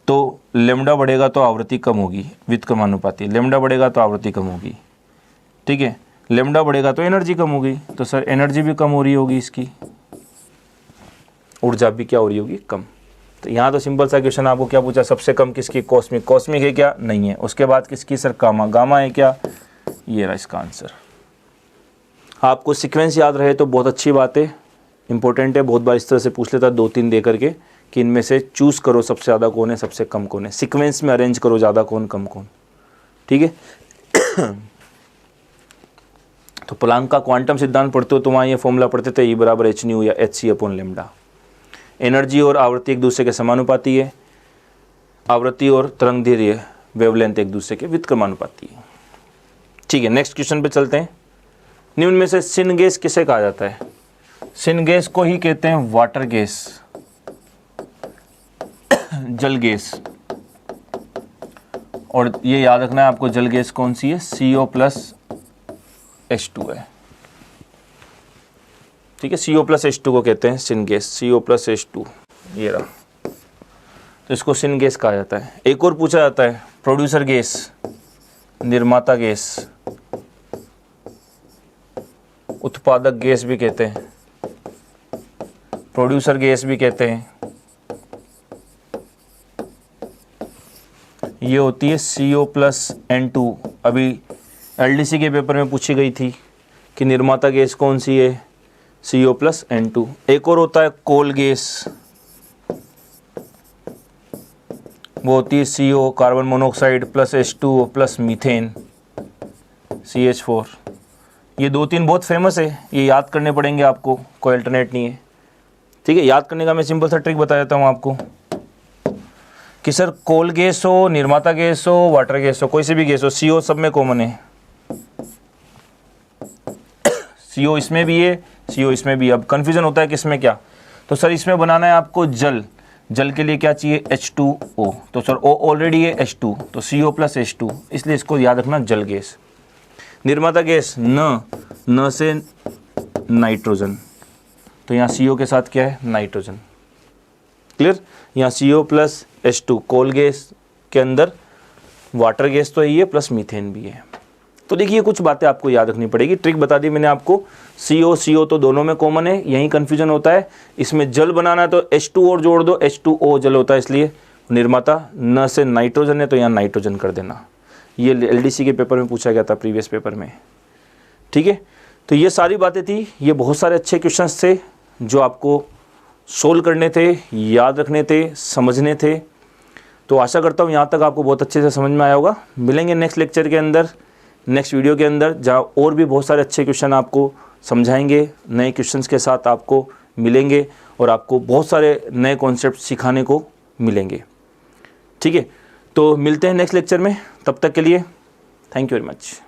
तो लैम्डा बढ़ेगा तो आवृत्ति कम होगी, व्युत्क्रमानुपाती। लैम्डा बढ़ेगा तो आवृत्ति कम होगी। ठीक है, लैम्डा बढ़ेगा तो एनर्जी कम होगी, तो सर एनर्जी भी कम हो रही होगी, इसकी ऊर्जा भी क्या हो रही होगी, कम। तो यहाँ तो सिंपल सा क्वेश्चन आपको क्या पूछा, सबसे कम किसकी, कॉस्मिक। कॉस्मिक है क्या, नहीं है। उसके बाद किसकी सर, गामा। गामा है क्या, ये रहा इसका आंसर। आपको सीक्वेंस याद रहे तो बहुत अच्छी बात है, इंपॉर्टेंट है। बहुत बार इस तरह से पूछ लेता है 2-3 दे करके कि इनमें से चूज़ करो सबसे ज़्यादा कौन है, सबसे कम कौन है। सीक्वेंस में अरेंज करो, ज़्यादा कौन कम कौन। ठीक है तो प्लांक का क्वांटम सिद्धांत पढ़ते हो तो वहाँ ये फॉर्मूला पढ़ते थे, E बराबर h न्यू या HC अपॉन लैम्डा। एनर्जी और आवृत्ति एक दूसरे के समानुपाती है, आवृत्ति और तरंग दैर्घ्य वेवलेंथ एक दूसरे के व्युत्क्रमानुपाती है। ठीक है, नेक्स्ट क्वेश्चन पे चलते हैं। निम्न में से सिन गैस किसे कहा जाता है? सिन गैस को ही कहते हैं वाटर गैस, जल गैस। और ये याद रखना है आपको, जल गैस कौन सी है, CO+H2 है। ठीक है, CO+H2 को कहते हैं सिन गैस, CO+H2 ये रहा, तो इसको सिन गैस कहा जाता है। एक और पूछा जाता है प्रोड्यूसर गैस, निर्माता गैस, उत्पादक गैस भी कहते हैं, प्रोड्यूसर गैस भी कहते हैं। ये होती है CO+N2। अभी LDC के पेपर में पूछी गई थी कि निर्माता गैस कौन सी है, CO+N2। एक और होता है कोल गैस, वो होती है CO, carbon monoxide plus H2O plus methane, CH4। ये 2-3 बहुत फेमस है, ये याद करने पड़ेंगे आपको, कोई अल्टरनेट नहीं है। ठीक है, याद करने का मैं सिंपल सा ट्रिक बता देता हूँ आपको कि सर कोल गैस हो, निर्माता गैस हो, वाटर गैस हो, कोई से भी गैस हो, CO सब में कॉमन है। CO इसमें भी है, CO इसमें भी। अब कन्फ्यूजन होता है कि इसमें क्या, तो सर इसमें बनाना है आपको जल। जल के लिए क्या चाहिए, H2O। तो सर O ऑलरेडी है H2, तो CO+H2, इसलिए इसको याद रखना जल गैस। निर्माता गैस न से नाइट्रोजन, तो यहाँ CO के साथ क्या है, नाइट्रोजन। क्लियर, यहाँ CO+H2 कोल गैस के अंदर वाटर गैस तो है ये, प्लस मीथेन भी है। तो देखिए कुछ बातें आपको याद रखनी पड़ेगी, ट्रिक बता दी मैंने आपको। CO तो दोनों में कॉमन है, यहीं कन्फ्यूजन होता है। इसमें जल बनाना है तो H2 और जोड़ दो, H2O जल होता है, इसलिए निर्माता न से नाइट्रोजन है तो यहाँ नाइट्रोजन कर देना। ये LDC के पेपर में पूछा गया था, प्रीवियस पेपर में। ठीक है, तो ये सारी बातें थी। ये बहुत सारे अच्छे क्वेश्चंस थे जो आपको सोल्व करने थे, याद रखने थे, समझने थे। तो आशा करता हूँ यहाँ तक आपको बहुत अच्छे से समझ में आया होगा। मिलेंगे नेक्स्ट लेक्चर के अंदर, नेक्स्ट वीडियो के अंदर, जहाँ और भी बहुत सारे अच्छे क्वेश्चन आपको समझाएंगे, नए क्वेश्चंस के साथ आपको मिलेंगे और आपको बहुत सारे नए कॉन्सेप्ट सिखाने को मिलेंगे। ठीक है, तो मिलते हैं नेक्स्ट लेक्चर में। तब तक के लिए थैंक यू वेरी मच।